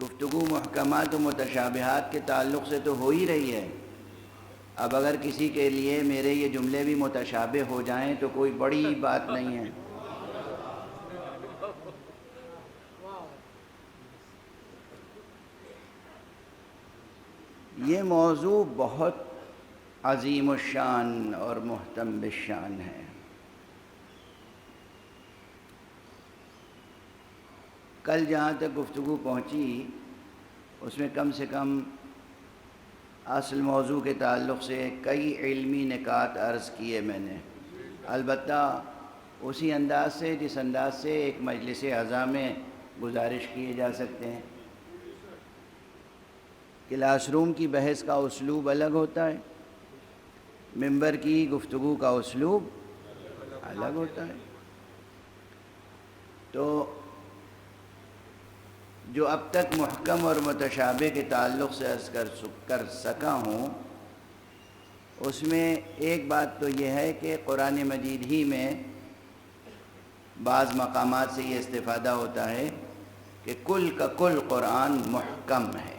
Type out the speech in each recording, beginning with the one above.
گفتگو محکمات و متشابہات کے تعلق سے تو ہو ہی رہی ہے. اب اگر کسی کے لیے میرے یہ جملے بھی متشابہ ہو جائیں تو کوئی بڑی بات نہیں ہے. یہ موضوع بہت عظیم الشان اور محتم بالشان ہے. کل جہاں تک گفتگو پہنچی اس میں کم سے کم اصل موضوع کے تعلق سے کئی علمی نکات عرض کیے میں نے، البتہ اسی انداز سے جس انداز سے ایک مجلس اعضاء میں گزارش کیے جا سکتے ہیں. کلاس روم کی بحث کا اسلوب الگ ہوتا ہے، ممبر کی گفتگو کا اسلوب الگ ہوتا ہے. تو جو اب تک محکم اور متشابہ کے تعلق سے عرض کر سکا ہوں، اس میں ایک بات تو یہ ہے کہ قرآن مجید ہی میں بعض مقامات سے یہ استفادہ ہوتا ہے کہ کل کا کل قرآن محکم ہے،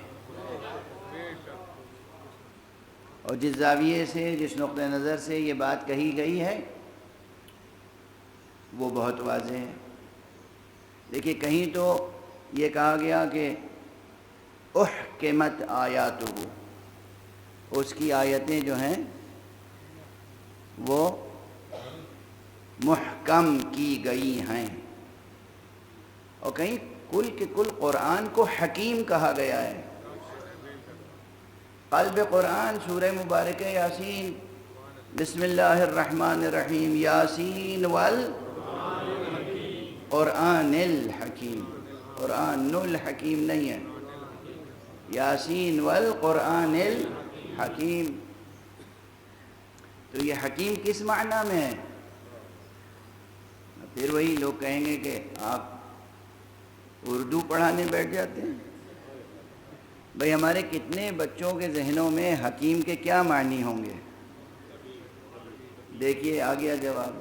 اور جس زاویے سے جس نقطہ نظر سے یہ بات کہی گئی ہے وہ بہت واضح ہے. دیکھیے کہیں تو یہ کہا گیا کہ احکمت آیاتہ، اس کی آیتیں جو ہیں وہ محکم کی گئی ہیں، اور کہیں کل کے کل قرآن کو حکیم کہا گیا ہے. قلب قرآن سورہ مبارکہ یاسین، بسم اللہ الرحمن الرحیم، یاسین والقرآن الحکیم. قرآن الحکیم نہیں ہے، یاسین والقرآن الحکیم. تو یہ حکیم کس معنی میں ہے؟ پھر وہی لوگ کہیں گے کہ آپ اردو پڑھانے بیٹھ جاتے ہیں. بھئی ہمارے کتنے بچوں کے ذہنوں میں حکیم کے کیا معنی ہوں گے؟ دیکھیے آ گیا جواب،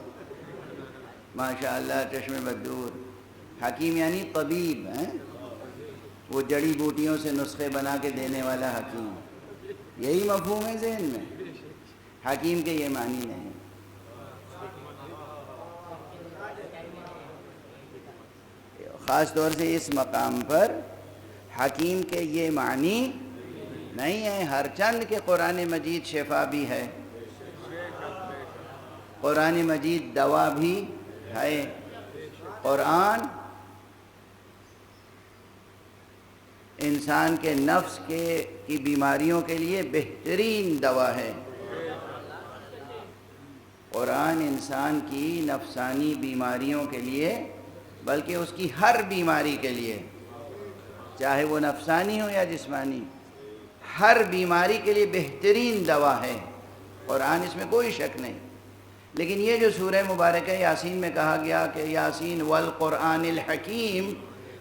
ماشاءاللہ چشم بدور. حکیم یعنی طبیب ہیں، وہ جڑی بوٹیوں سے نسخے بنا کے دینے والا حکیم، یہی مفہوم ہے ذہن میں. حکیم کے یہ معنی نہیں. خاص طور سے اس مقام پر حکیم کے یہ معنی نہیں ہے، ہر چند کے قرآن مجید شفا بھی ہے، قرآن مجید دوا بھی ہے. قرآن انسان کے نفس کی بیماریوں کے لیے بہترین دوا ہے. قرآن انسان کی نفسانی بیماریوں کے لیے، بلکہ اس کی ہر بیماری کے لیے، چاہے وہ نفسانی ہو یا جسمانی، ہر بیماری کے لیے بہترین دوا ہے قرآن، اس میں کوئی شک نہیں. لیکن یہ جو سورہ مبارکہ یاسین میں کہا گیا کہ یاسین والقرآن الحکیم،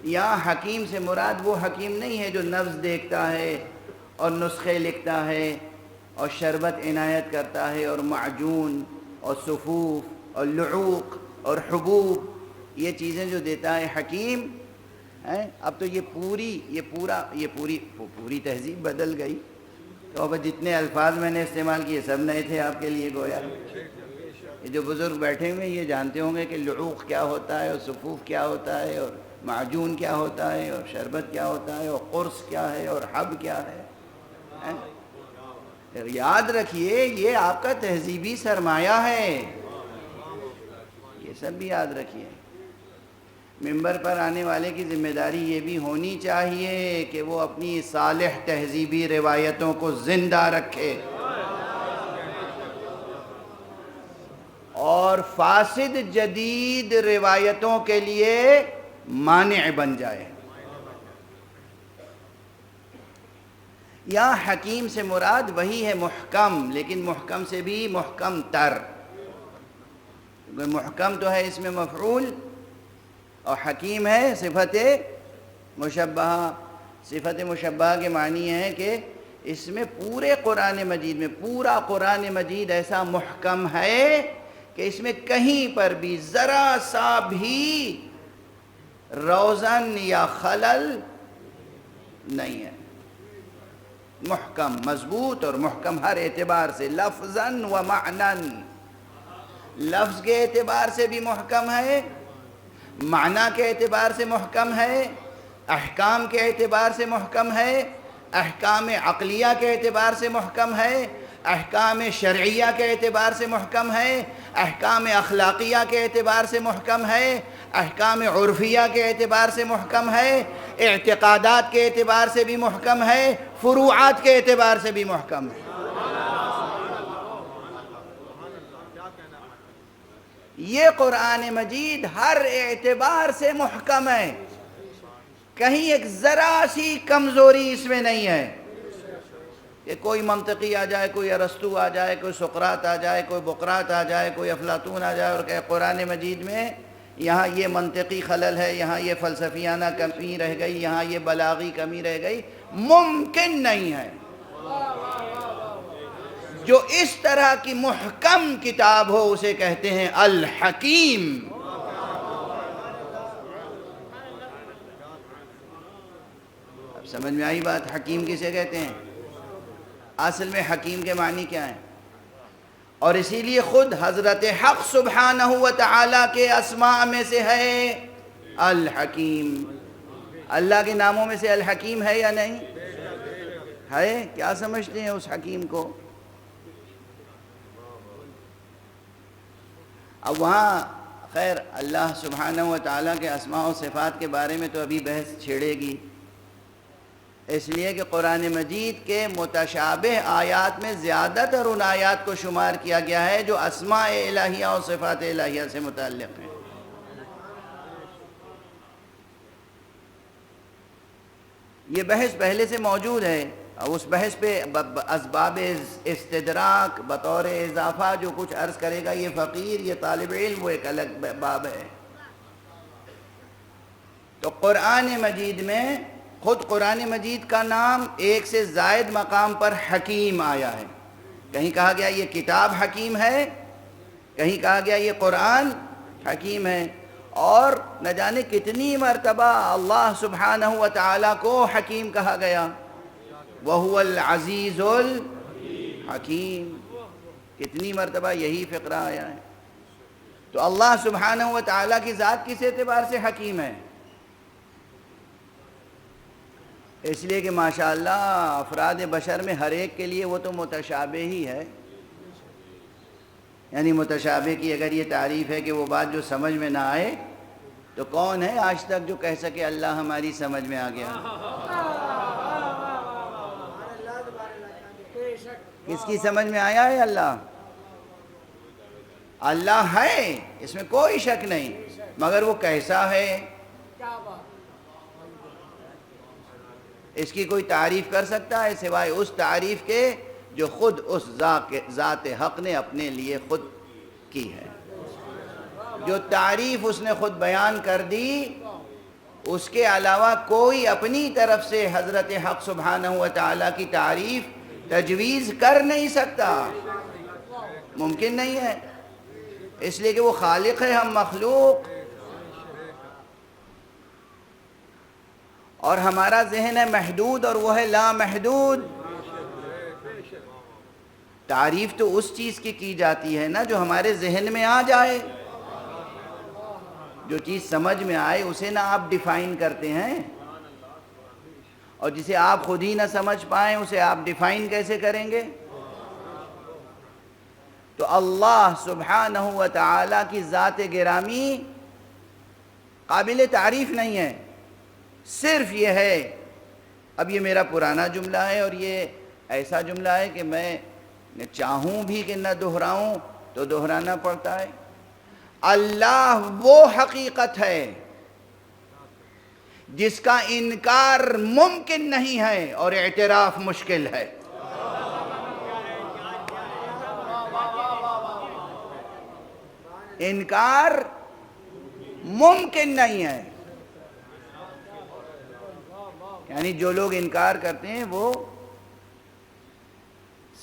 یہاں حکیم سے مراد وہ حکیم نہیں ہے جو نبض دیکھتا ہے اور نسخے لکھتا ہے اور شربت عنایت کرتا ہے اور معجون اور صفوف اور لعوق اور حبوب، یہ چیزیں جو دیتا ہے حکیم. اب تو یہ پوری تہذیب بدل گئی. تو اب جتنے الفاظ میں نے استعمال کیے سب نئے تھے آپ کے لیے گویا. یہ جو بزرگ بیٹھے ہوئے یہ جانتے ہوں گے کہ لعوق کیا ہوتا ہے اور صفوف کیا ہوتا ہے اور معجون کیا ہوتا ہے اور شربت کیا ہوتا ہے اور قرص کیا ہے اور حب کیا ہے. یاد رکھیے یہ آپ کا تہذیبی سرمایہ ہے، یہ سب بھی یاد رکھیے. ممبر پر آنے والے کی ذمہ داری یہ بھی ہونی چاہیے کہ وہ اپنی صالح تہذیبی روایتوں کو زندہ رکھے اور فاسد جدید روایتوں کے لیے مانع بن جائے. یہاں حکیم سے مراد وہی ہے محکم، لیکن محکم سے بھی محکم تر. محکم تو ہے اس میں مفعول، اور حکیم ہے صفت مشبہہ. صفت مشبہہ کے معنی ہے کہ اس میں پورے قرآن مجید میں، پورا قرآن مجید ایسا محکم ہے کہ اس میں کہیں پر بھی ذرا سا بھی روزن یا خلل نہیں ہے، محکم، مضبوط اور محکم ہر اعتبار سے، لفظاً و معناً، لفظ کے اعتبار سے بھی محکم ہے، معنی کے اعتبار سے محکم ہے، احکام کے اعتبار سے محکم ہے، احکام عقلیہ کے اعتبار سے محکم ہے، احکام شرعیہ کے اعتبار سے محکم ہے، احکام اخلاقیہ کے اعتبار سے محکم ہے، احکام عرفیہ کے اعتبار سے محکم ہے، اعتقادات کے اعتبار سے بھی محکم ہے، فروعات کے اعتبار سے بھی محکم ہے۔ یہ قرآن مجید ہر اعتبار سے محکم ہے، کہیں ایک ذرا سی کمزوری اس میں نہیں ہے کہ کوئی منطقی آ جائے، کوئی ارسطو آ جائے، کوئی سقراط آ جائے، کوئی بقراط آ جائے، کوئی افلاطون آ جائے اور کہ قرآن مجید میں یہاں یہ منطقی خلل ہے، یہاں یہ فلسفیانہ کمی رہ گئی، یہاں یہ بلاغی کمی رہ گئی، ممکن نہیں ہے۔ جو اس طرح کی محکم کتاب ہو اسے کہتے ہیں الحکیم۔ اب سمجھ میں آئی بات، حکیم کسے کہتے ہیں؟ اصل میں حکیم کے معنی کیا ہیں؟ اور اسی لیے خود حضرت حق سبحانہ و تعالیٰ کے اسماء میں سے ہے الحکیم۔ اللہ کے ناموں میں سے الحکیم ہے یا نہیں ہے؟ کیا سمجھتے ہیں اس حکیم کو؟ اب وہاں خیر اللہ سبحانہ و تعالیٰ کے اسماء و صفات کے بارے میں تو ابھی بحث چھیڑے گی، اس لیے کہ قرآن مجید کے متشابہ آیات میں زیادہ تر ان آیات کو شمار کیا گیا ہے جو اسماء الہیہ اور صفات الہیہ سے متعلق ہیں۔ یہ بحث پہلے سے موجود ہے، اس بحث پہ اسباب استدراک بطور اضافہ جو کچھ عرض کرے گا یہ فقیر، یہ طالب علم، وہ ایک الگ باب ہے۔ تو قرآن مجید میں خود قرآن مجید کا نام ایک سے زائد مقام پر حکیم آیا ہے، کہیں کہا گیا یہ کتاب حکیم ہے، کہیں کہا گیا یہ قرآن حکیم ہے، اور نہ جانے کتنی مرتبہ اللہ سبحانہ و تعالیٰ کو حکیم کہا گیا، وَهُوَ الْعَزِيزُ الْحَكِيمُ، کتنی مرتبہ یہی فقرہ آیا ہے۔ تو اللہ سبحانہ و تعالیٰ کی ذات کس اعتبار سے حکیم ہے؟ اس لیے کہ ماشاءاللہ افراد بشر میں ہر ایک کے لیے وہ تو متشابہ ہی ہے، یعنی متشابہ کی اگر یہ تعریف ہے کہ وہ بات جو سمجھ میں نہ آئے، تو کون ہے آج تک جو کہہ سکے اللہ ہماری سمجھ میں آ گیا؟ کس کی سمجھ میں آیا ہے اللہ؟ اللہ ہے، اس میں کوئی شک نہیں، مگر وہ کیسا ہے اس کی کوئی تعریف کر سکتا ہے سوائے اس تعریف کے جو خود اس ذات حق نے اپنے لیے خود کی ہے۔ جو تعریف اس نے خود بیان کر دی اس کے علاوہ کوئی اپنی طرف سے حضرت حق سبحانہ و تعالیٰ کی تعریف تجویز کر نہیں سکتا، ممکن نہیں ہے، اس لیے کہ وہ خالق ہے، ہم مخلوق، اور ہمارا ذہن ہے محدود اور وہ ہے لا محدود۔ تعریف تو اس چیز کی جاتی ہے نا جو ہمارے ذہن میں آ جائے، جو چیز سمجھ میں آئے اسے نہ آپ ڈیفائن کرتے ہیں، اور جسے آپ خود ہی نہ سمجھ پائیں اسے آپ ڈیفائن کیسے کریں گے؟ تو اللہ سبحانہ و تعالیٰ کی ذات گرامی قابل تعریف نہیں ہے، صرف یہ ہے، اب یہ میرا پرانا جملہ ہے اور یہ ایسا جملہ ہے کہ میں چاہوں بھی کہ نہ دہراؤں تو دہرانا پڑتا ہے۔ اللہ وہ حقیقت ہے جس کا انکار ممکن نہیں ہے اور اعتراف مشکل ہے۔ انکار ممکن نہیں ہے، یعنی جو لوگ انکار کرتے ہیں وہ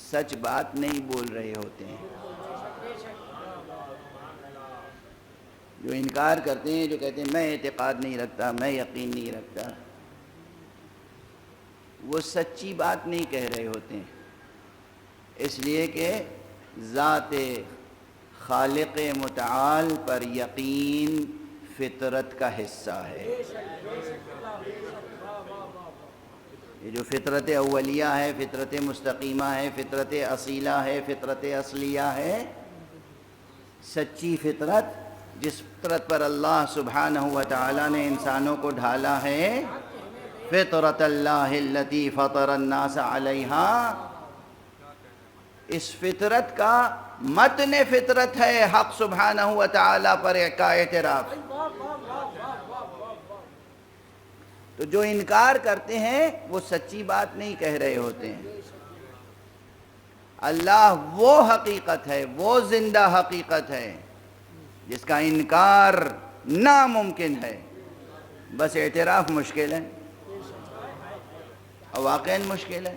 سچ بات نہیں بول رہے ہوتے ہیں۔ جو انکار کرتے ہیں، جو کہتے ہیں میں اعتقاد نہیں رکھتا، میں یقین نہیں رکھتا، وہ سچی بات نہیں کہہ رہے ہوتے ہیں، اس لیے کہ ذات خالق متعال پر یقین فطرت کا حصہ ہے۔ یہ جو فطرت اولیہ ہے، فطرت مستقیمہ ہے، فطرت اصیلہ ہے، فطرت اصلیہ ہے، سچی فطرت، جس فطرت پر اللہ سبحانہ و تعالی نے انسانوں کو ڈھالا ہے، فطرت اللہ التی فطر الناس علیہا، اس فطرت کا متن فطرت ہے حق سبحانہ و تعالی پر کا اعتراف۔ تو جو انکار کرتے ہیں وہ سچی بات نہیں کہہ رہے ہوتے ہیں۔ اللہ وہ حقیقت ہے، وہ زندہ حقیقت ہے جس کا انکار ناممکن ہے، بس اعتراف مشکل ہے، اور واقعاً مشکل ہے۔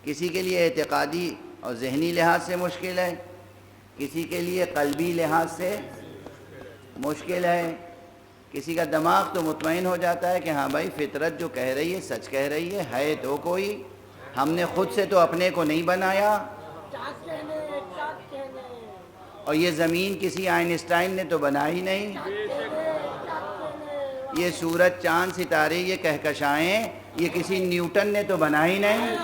کسی کے لیے اعتقادی اور ذہنی لحاظ سے مشکل ہے، کسی کے لیے قلبی لحاظ سے مشکل ہے، کسی کا دماغ تو مطمئن ہو جاتا ہے کہ ہاں بھائی فطرت جو کہہ رہی ہے سچ کہہ رہی ہے تو کوئی، ہم نے خود سے تو اپنے کو نہیں بنایا، اور یہ زمین کسی آئنسٹائن نے تو بنائی نہیں، یہ سورج چاند ستارے یہ کہکشائیں یہ کسی نیوٹن نے تو بنائی نہیں۔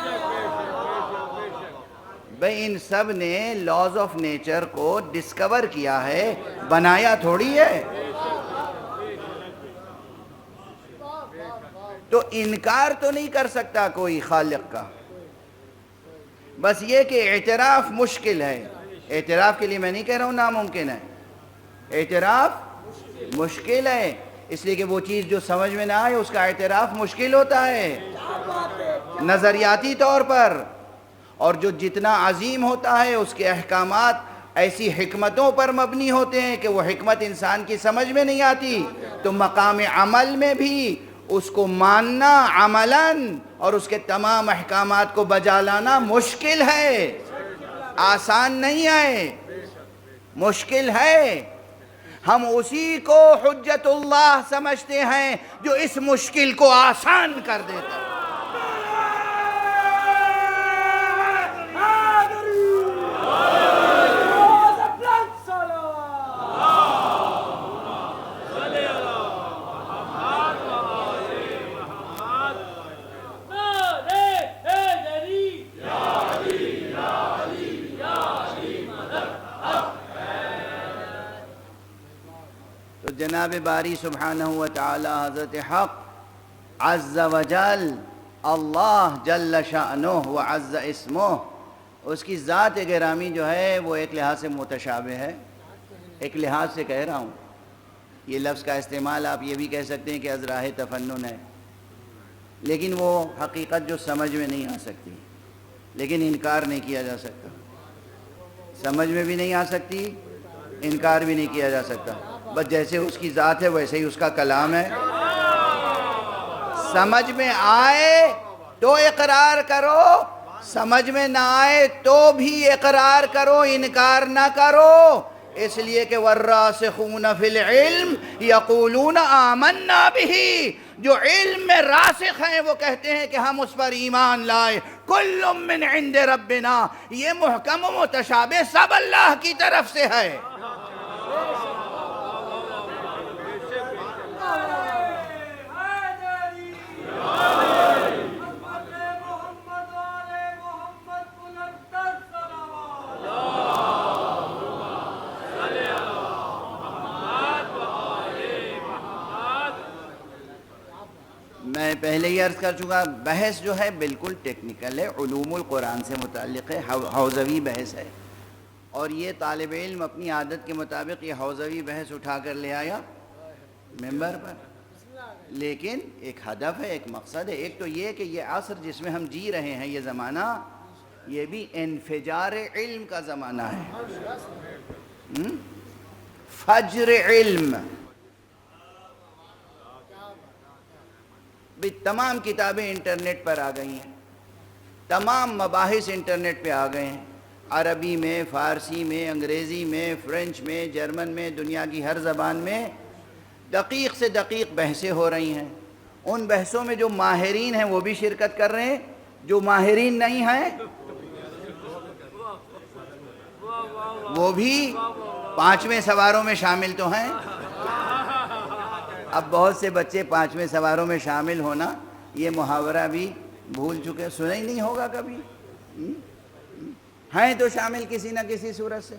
بھئی ان سب نے لاز آف نیچر کو ڈسکور کیا ہے، بنایا تھوڑی ہے۔ تو انکار تو نہیں کر سکتا کوئی خالق کا، بس یہ کہ اعتراف مشکل ہے۔ اعتراف کے لیے میں نہیں کہہ رہا ہوں ناممکن ہے، اعتراف مشکل ہے، اس لیے کہ وہ چیز جو سمجھ میں نہ آئے اس کا اعتراف مشکل ہوتا ہے نظریاتی طور پر، اور جو جتنا عظیم ہوتا ہے اس کے احکامات ایسی حکمتوں پر مبنی ہوتے ہیں کہ وہ حکمت انسان کی سمجھ میں نہیں آتی، تو مقام عمل میں بھی اس کو ماننا عملاً اور اس کے تمام احکامات کو بجا لانا مشکل ہے، آسان نہیں ہے، مشکل ہے۔ ہم اسی کو حجت اللہ سمجھتے ہیں جو اس مشکل کو آسان کر دیتا ہے۔ جناب باری سبحانہ و تعالی حضرت حق عز و جل، اللہ جل شأنہ و عز اسمہ، اس کی ذات گرامی جو ہے وہ ایک لحاظ سے متشابہ ہے، ایک لحاظ سے کہہ رہا ہوں، یہ لفظ کا استعمال آپ یہ بھی کہہ سکتے ہیں کہ از راہ تفنن ہے، لیکن وہ حقیقت جو سمجھ میں نہیں آ سکتی، لیکن انکار نہیں کیا جا سکتا، سمجھ میں بھی نہیں آ سکتی، انکار بھی نہیں کیا جا سکتا، بس جیسے اس کی ذات ہے ویسے ہی اس کا کلام ہے۔ سمجھ میں آئے تو اقرار کرو، سمجھ میں نہ آئے تو بھی اقرار کرو، انکار نہ کرو، اس لیے کہ والراسخون فی العلم یقولون آمنا بہ، جو علم میں راسخ ہیں وہ کہتے ہیں کہ ہم اس پر ایمان لائے، کل من عند ربنا، یہ محکم و متشابہ سب اللہ کی طرف سے ہے۔ میں پہلے ہی عرض کر چکا، بحث جو ہے بالکل ٹیکنیکل ہے، علوم القرآن سے متعلق ہے، حوزوی بحث ہے، اور یہ طالب علم اپنی عادت کے مطابق یہ حوزوی بحث اٹھا کر لے آیا ممبر پر، لیکن ایک ہدف ہے، ایک مقصد ہے۔ ایک تو یہ کہ یہ عصر جس میں ہم جی رہے ہیں، یہ زمانہ، یہ بھی انفجار علم کا زمانہ ہے، فجر علم، بھی تمام کتابیں انٹرنیٹ پر آ گئی ہیں، تمام مباحث انٹرنیٹ پہ آ گئے ہیں، عربی میں، فارسی میں، انگریزی میں، فرینچ میں، جرمن میں، دنیا کی ہر زبان میں دقیق سے دقیق بحثیں ہو رہی ہیں، ان بحثوں میں جو ماہرین ہیں وہ بھی شرکت کر رہے ہیں، جو ماہرین نہیں ہیں وہ بھی 5ویں سواروں میں شامل تو ہیں۔ اب بہت سے بچے 5ویں سواروں میں شامل ہونا یہ محاورہ بھی بھول چکے، سنا ہی نہیں ہوگا کبھی، ہیں تو شامل کسی نہ کسی صورت سے۔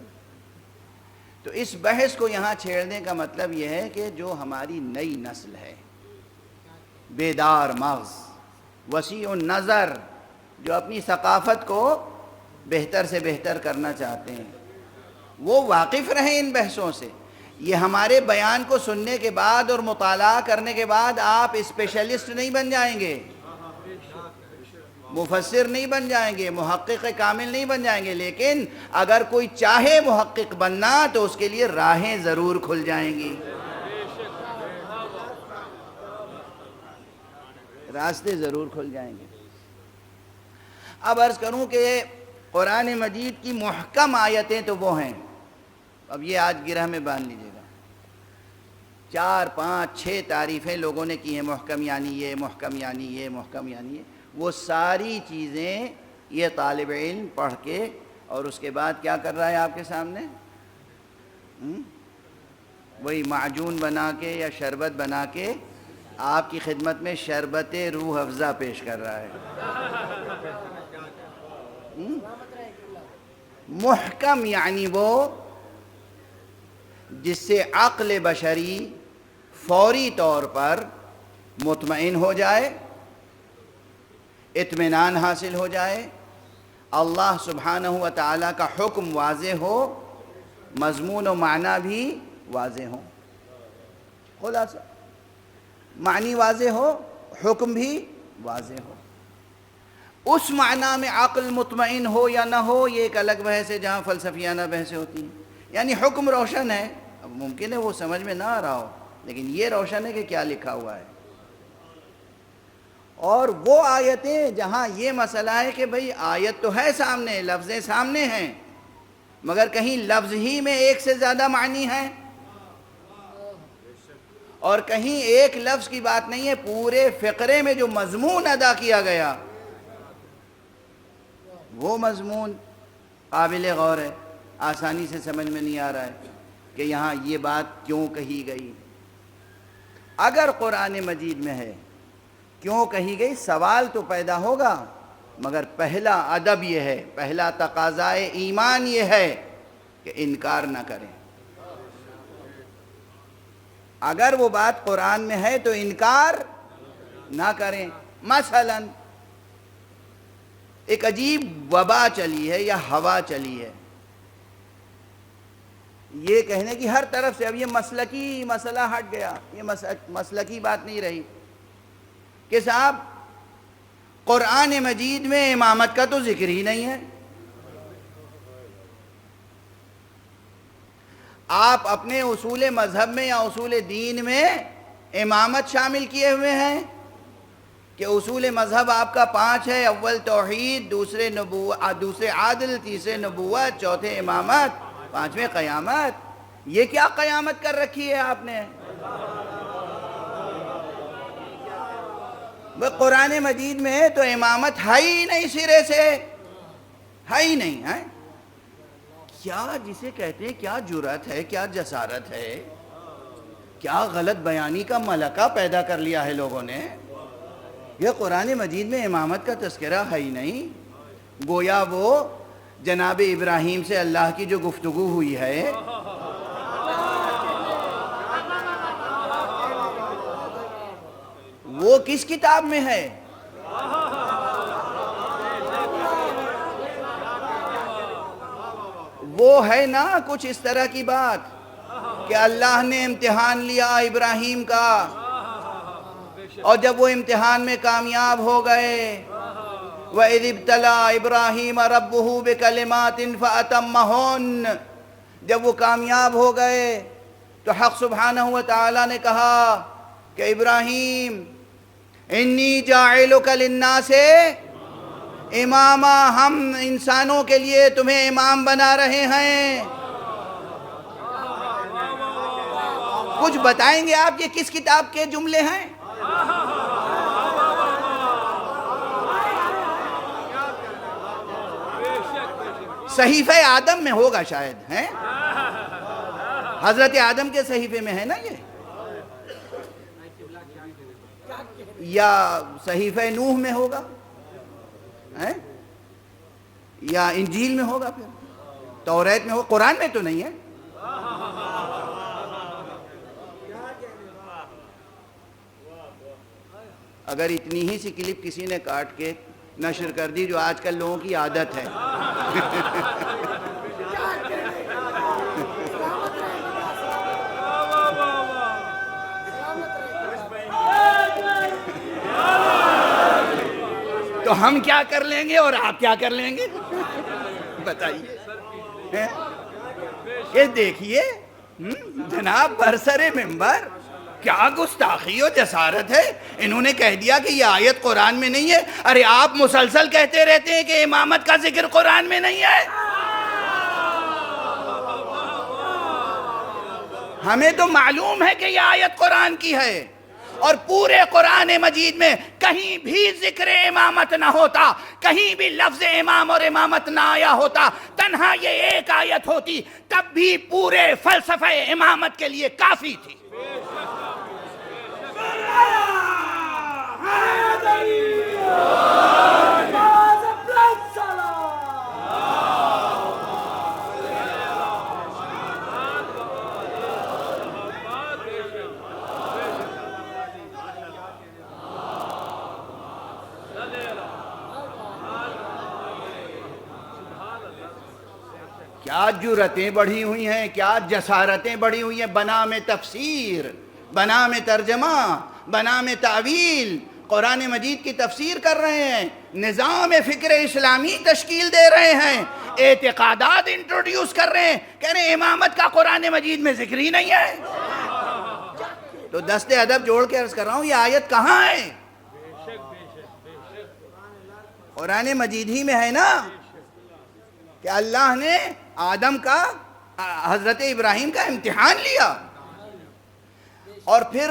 تو اس بحث کو یہاں چھیڑنے کا مطلب یہ ہے کہ جو ہماری نئی نسل ہے، بیدار مغز، وسیع النظر، جو اپنی ثقافت کو بہتر سے بہتر کرنا چاہتے ہیں، وہ واقف رہیں ان بحثوں سے۔ یہ ہمارے بیان کو سننے کے بعد اور مطالعہ کرنے کے بعد آپ اسپیشلسٹ نہیں بن جائیں گے، مفسر نہیں بن جائیں گے، محقق کامل نہیں بن جائیں گے، لیکن اگر کوئی چاہے محقق بننا تو اس کے لیے راہیں ضرور کھل جائیں گی، راستے ضرور کھل جائیں گے۔ اب عرض کروں کہ قرآن مجید کی محکم آیتیں تو وہ ہیں، اب یہ آج گرہ میں باندھ لیجئے گا، 4 5 6 تعریفیں لوگوں نے کی ہیں، محکم یعنی یہ، محکم یعنی یہ، محکم یعنی یہ، وہ ساری چیزیں یہ طالب علم پڑھ کے اور اس کے بعد کیا کر رہا ہے آپ کے سامنے؟ وہی معجون بنا کے یا شربت بنا کے آپ کی خدمت میں شربت روح افزا پیش کر رہا ہے۔ محکم یعنی وہ جس سے عقل بشری فوری طور پر مطمئن ہو جائے، اطمینان حاصل ہو جائے، اللہ سبحانہ و تعالیٰ کا حکم واضح ہو، مضمون و معنی بھی واضح ہو، خلاصہ معنی واضح ہو، حکم بھی واضح ہو۔ اس معنی میں عقل مطمئن ہو یا نہ ہو یہ ایک الگ بحث ہے، جہاں فلسفیانہ بحثیں ہوتی ہیں، یعنی حکم روشن ہے، اب ممکن ہے وہ سمجھ میں نہ آ رہا ہو لیکن یہ روشن ہے کہ کیا لکھا ہوا ہے۔ اور وہ آیتیں جہاں یہ مسئلہ ہے کہ بھئی آیت تو ہے سامنے، لفظیں سامنے ہیں، مگر کہیں لفظ ہی میں ایک سے زیادہ معنی ہیں، اور کہیں ایک لفظ کی بات نہیں ہے، پورے فقرے میں جو مضمون ادا کیا گیا وہ مضمون قابل غور ہے، آسانی سے سمجھ میں نہیں آ رہا ہے کہ یہاں یہ بات کیوں کہی گئی۔ اگر قرآن مجید میں ہے کیوں کہی گئی سوال تو پیدا ہوگا، مگر پہلا ادب یہ ہے، پہلا تقاضائے ایمان یہ ہے کہ انکار نہ کریں۔ اگر وہ بات قرآن میں ہے تو انکار نہ کریں۔ مثلا ایک عجیب وبا چلی ہے یا ہوا چلی ہے، یہ کہنے کی ہر طرف سے، اب یہ مسلکی مسئلہ ہٹ گیا، یہ مسلکی بات نہیں رہی کہ صاحب قرآن مجید میں امامت کا تو ذکر ہی نہیں ہے۔ آپ اپنے اصول مذہب میں یا اصول دین میں امامت شامل کیے ہوئے ہیں کہ اصول مذہب آپ کا 5 ہے، اول توحید، دوسرے عادل، تیسرے نبوت، چوتھے امامت، 5ویں قیامت۔ یہ کیا قیامت کر رکھی ہے آپ نے؟ وہ قرآن مجید میں تو امامت ہے ہی نہیں، سرے سے ہے ہی نہیں ہے۔ کیا جسے کہتے ہیں کیا جرأت ہے، کیا جسارت ہے، کیا غلط بیانی کا ملکہ پیدا کر لیا ہے لوگوں نے۔ یہ قرآن مجید میں امامت کا تذکرہ ہے ہی نہیں، گویا وہ جناب ابراہیم سے اللہ کی جو گفتگو ہوئی ہے وہ کس کتاب میں ہے؟ وہ ہے نا کچھ اس طرح کی بات کہ اللہ نے امتحان لیا ابراہیم کا، اور جب وہ امتحان میں کامیاب ہو گئے، وَإِذِ ابْتَلَىٰ إِبْرَاهِيمَ رَبُّهُ بِكَلِمَاتٍ فَأَتَمَّهُنَّ، جب وہ کامیاب ہو گئے تو حق سبحانہ وتعالی نے کہا کہ ابراہیم انی جاعلک للناس اماما، ہم انسانوں کے لیے تمہیں امام بنا رہے ہیں۔ کچھ بتائیں گے آپ یہ کس کتاب کے جملے ہیں؟ صحیفہ آدم میں ہوگا شاید، ہیں حضرت آدم کے صحیفے میں ہے نا یہ، یا صحیفہ نوح میں ہوگا، ہیں یا انجیل میں ہوگا، پھر توریت میں ہوگا، قرآن میں تو نہیں ہے۔ اگر اتنی ہی سی کلپ کسی نے کاٹ کے نشر کر دی، جو آج کل لوگوں کی عادت ہے، تو ہم کیا کر لیں گے اور آپ کیا کر لیں گے؟ بتائیے۔ یہ دیکھیے جناب برسر ممبر، کیا گستاخی و جسارت ہے، انہوں نے کہہ دیا کہ یہ آیت قرآن میں نہیں ہے۔ ارے آپ مسلسل کہتے رہتے ہیں کہ امامت کا ذکر قرآن میں نہیں ہے۔ ہمیں تو معلوم ہے کہ یہ آیت قرآن کی ہے، اور پورے قرآن مجید میں کہیں بھی ذکر امامت نہ ہوتا، کہیں بھی لفظ امام اور امامت نہ آیا ہوتا، تنہا یہ ایک آیت ہوتی تب بھی پورے فلسفہ امامت کے لیے کافی تھی۔ کیا جرأتیں بڑھی ہوئی ہیں، کیا جسارتیں بڑھی ہوئی ہیں، بنام تفسیر، بنام ترجمہ، بنام تعویل، قرآن مجید کی تفسیر کر رہے ہیں، نظام فکر اسلامی تشکیل دے رہے ہیں، اعتقادات انٹروڈیوس کر رہے ہیں، کہہ رہے ہیں امامت کا قرآن مجید میں ذکر ہی نہیں ہے۔ تو دست ادب جوڑ کے عرض کر رہا ہوں، یہ آیت کہاں ہے؟ قرآن مجید ہی میں ہے نا، کہ اللہ نے آدم کا، حضرت ابراہیم کا امتحان لیا، اور پھر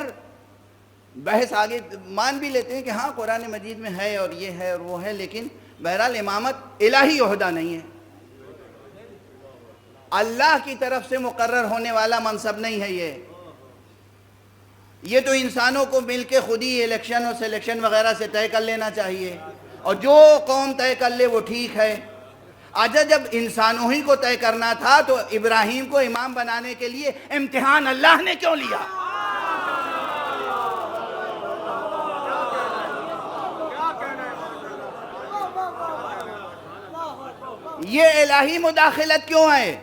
بحث آگے مان بھی لیتے ہیں کہ ہاں قرآن مجید میں ہے اور یہ ہے اور وہ ہے، لیکن بہرحال امامت الہی عہدہ نہیں ہے، اللہ کی طرف سے مقرر ہونے والا منصب نہیں ہے یہ تو انسانوں کو مل کے خود ہی الیکشن اور سلیکشن وغیرہ سے طے کر لینا چاہیے، اور جو قوم طے کر لے وہ ٹھیک ہے۔ آجا جب انسانوں ہی کو طے کرنا تھا تو ابراہیم کو امام بنانے کے لیے امتحان اللہ نے کیوں لیا؟ یہ الہی مداخلت کیوں ہے؟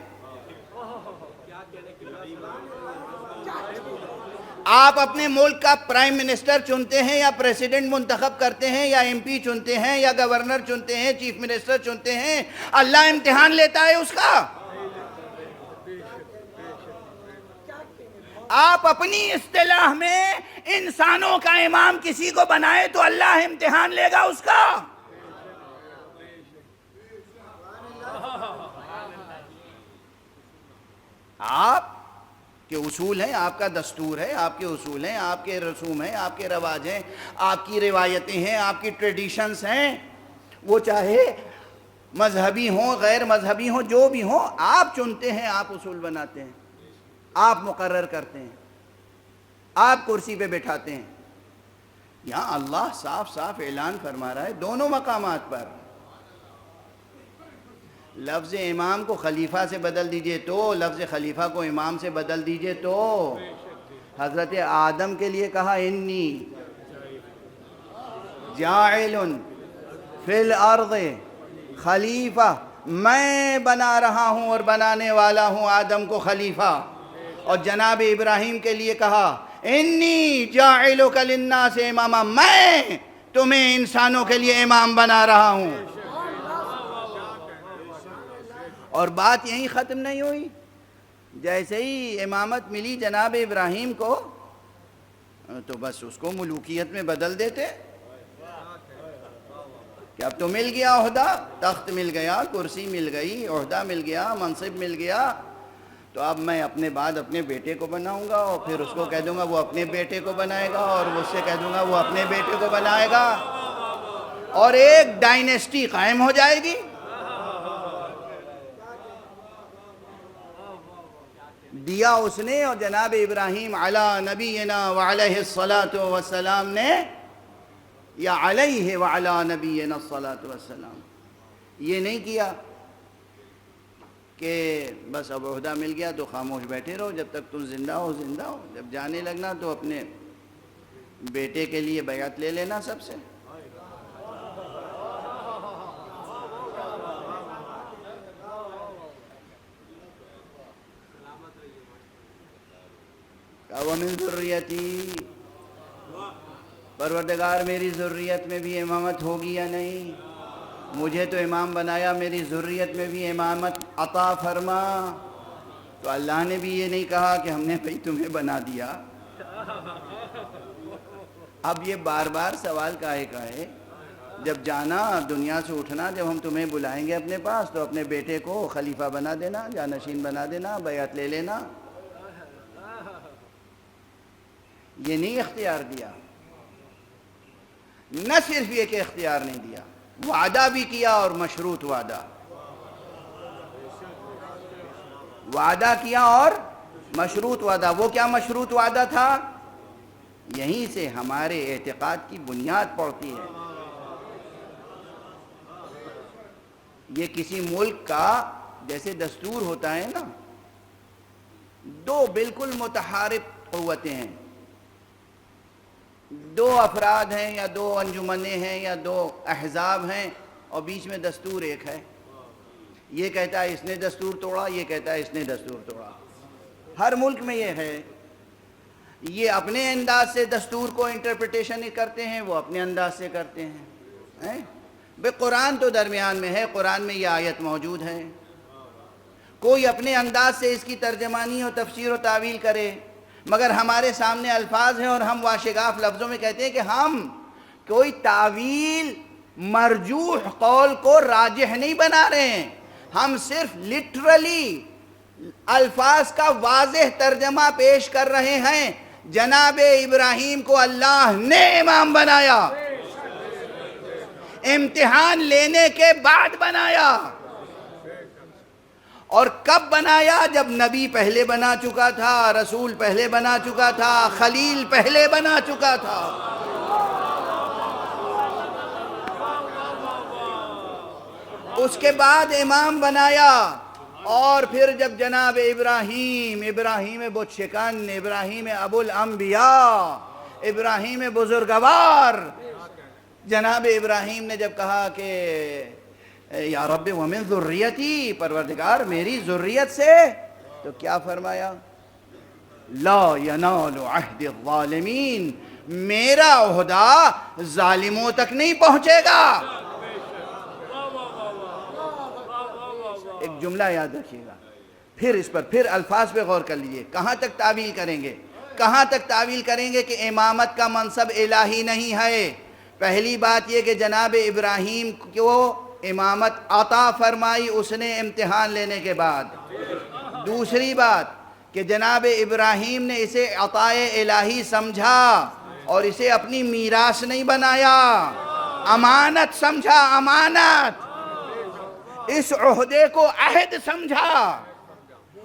آپ اپنے ملک کا پرائم منسٹر چنتے ہیں یا پریزیڈنٹ منتخب کرتے ہیں یا ایم پی چنتے ہیں یا گورنر چنتے ہیں، چیف منسٹر چنتے ہیں، اللہ امتحان لیتا ہے اس کا۔ آپ اپنی اصطلاح میں انسانوں کا امام کسی کو بنائے تو اللہ امتحان لے گا اس کا۔ آپ کے اصول ہیں، آپ کا دستور ہے، آپ کے اصول ہیں، آپ کے رسوم ہیں، آپ کے رواج ہیں، آپ کی روایتیں ہیں، آپ کی ٹریڈیشنز ہیں، وہ چاہے مذہبی ہوں غیر مذہبی ہوں جو بھی ہوں، آپ چنتے ہیں، آپ اصول بناتے ہیں، آپ مقرر کرتے ہیں، آپ کرسی پہ بٹھاتے ہیں۔ یہاں اللہ صاف صاف اعلان فرما رہا ہے دونوں مقامات پر، لفظ امام کو خلیفہ سے بدل دیجئے تو، لفظ خلیفہ کو امام سے بدل دیجئے تو۔ حضرت آدم کے لیے کہا انی جاعل فی الارض خلیفہ، میں بنا رہا ہوں اور بنانے والا ہوں آدم کو خلیفہ، اور جناب ابراہیم کے لیے کہا انی جاعلک للناس اماما، میں تمہیں انسانوں کے لیے امام بنا رہا ہوں۔ اور بات یہیں ختم نہیں ہوئی، جیسے ہی امامت ملی جناب ابراہیم کو تو بس اس کو ملوکیت میں بدل دیتے کہ اب تو مل گیا عہدہ، تخت مل گیا، کرسی مل گئی، عہدہ مل گیا، منصب مل گیا، تو اب میں اپنے بعد اپنے بیٹے کو بناؤں گا، اور پھر اس کو کہہ دوں گا وہ اپنے بیٹے کو بنائے گا، اور اس سے کہہ دوں گا وہ اپنے بیٹے کو بنائے گا، اور ایک ڈائنیسٹی قائم ہو جائے گی۔ دیا اس نے، اور جناب ابراہیم علی نبینا وعلیہ الصلاۃ والسلام نے، یا علیہ وعلی نبینا الصلاۃ والسلام، یہ نہیں کیا کہ بس اب عہدہ مل گیا تو خاموش بیٹھے رہو، جب تک تم زندہ ہو زندہ ہو، جب جانے لگنا تو اپنے بیٹے کے لیے بیعت لے لینا سب سے۔ وَمِن ذُرِّيَّتِي، پروردگار میری ذریت میں بھی امامت ہوگی یا نہیں؟ مجھے تو امام بنایا، میری ذریت میں بھی امامت عطا فرما۔ تو اللہ نے بھی یہ نہیں کہا کہ ہم نے بھئی تمہیں بنا دیا۔ اب یہ بار بار سوال کاہے کا ہے؟ جب جانا، دنیا سے اٹھنا، جب ہم تمہیں بلائیں گے اپنے پاس تو اپنے بیٹے کو خلیفہ بنا دینا، جانشین بنا دینا، بیعت لے لینا۔ یہ نہیں اختیار دیا، نہ صرف یہ کہ اختیار نہیں دیا، وعدہ بھی کیا، اور مشروط وعدہ، وعدہ کیا اور مشروط وعدہ۔ وہ کیا مشروط وعدہ تھا؟ یہیں سے ہمارے اعتقاد کی بنیاد پڑتی ہے۔ یہ کسی ملک کا جیسے دستور ہوتا ہے نا، دو بالکل متحارب قوتیں ہیں، دو افراد ہیں یا دو انجمنیں ہیں یا دو احزاب ہیں، اور بیچ میں دستور ایک ہے۔ یہ کہتا ہے اس نے دستور توڑا، یہ کہتا ہے اس نے دستور توڑا۔ ہر ملک میں یہ ہے، یہ اپنے انداز سے دستور کو انٹرپریٹیشن کرتے ہیں، وہ اپنے انداز سے کرتے ہیں۔ بے قرآن تو درمیان میں ہے، قرآن میں یہ آیت موجود ہے، کوئی اپنے انداز سے اس کی ترجمانی و تفسیر و تعویل کرے، مگر ہمارے سامنے الفاظ ہیں اور ہم واشگاف لفظوں میں کہتے ہیں کہ ہم کوئی تعویل مرجوح قول کو راجح نہیں بنا رہے ہیں، ہم صرف لٹرلی الفاظ کا واضح ترجمہ پیش کر رہے ہیں۔ جناب ابراہیم کو اللہ نے امام بنایا، امتحان لینے کے بعد بنایا۔ اور کب بنایا؟ جب نبی پہلے بنا چکا تھا، رسول پہلے بنا چکا تھا، خلیل پہلے بنا چکا تھا۔ اس کے بعد امام بنایا، اور پھر جب جناب ابراہیم بت شکن، ابراہیم ابو الانبیاء، ابراہیم بزرگوار، جناب ابراہیم نے جب کہا کہ یا رب ومن ذریتی، پروردگار میری ذریت سے، تو کیا فرمایا؟ لا ینال عہد الظالمین، میرا عہدہ ظالموں تک نہیں پہنچے گا۔ ایک جملہ یاد رکھیے گا، پھر اس پر پھر الفاظ پہ غور کر لیجئے، کہاں تک تعویل کریں گے؟ کہاں تک تعویل کریں گے کہ امامت کا منصب الہی نہیں ہے؟ پہلی بات یہ کہ جناب ابراہیم کو امامت عطا فرمائی اس نے امتحان لینے کے بعد۔ دوسری بات کہ جناب ابراہیم نے اسے عطائے الہی سمجھا اور اسے اپنی میراث نہیں بنایا، امانت سمجھا، امانت، اس عہدے کو عہد سمجھا۔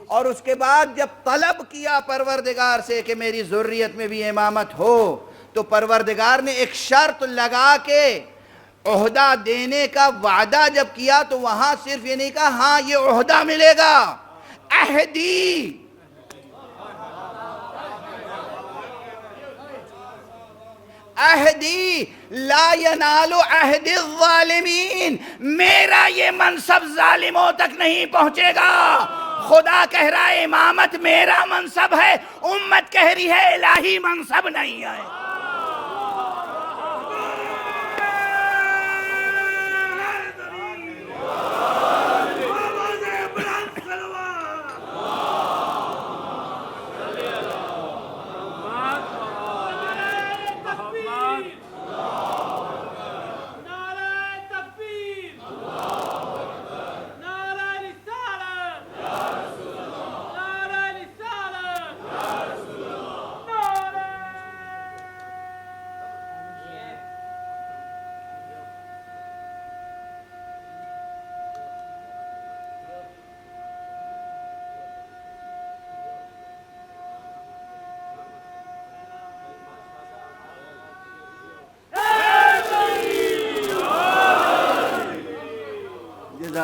اور اس کے بعد جب طلب کیا پروردگار سے کہ میری ذریت میں بھی امامت ہو، تو پروردگار نے ایک شرط لگا کے عہدہ دینے کا وعدہ جب کیا، تو وہاں صرف یہ نہیں کہا ہاں یہ عہدہ ملے گا، عہدی، عہدی، لا ینال عہد الظالمین، میرا یہ منصب ظالموں تک نہیں پہنچے گا۔ خدا کہہ رہا ہے امامت میرا منصب ہے، امت کہہ رہی ہے الہی منصب نہیں ہے۔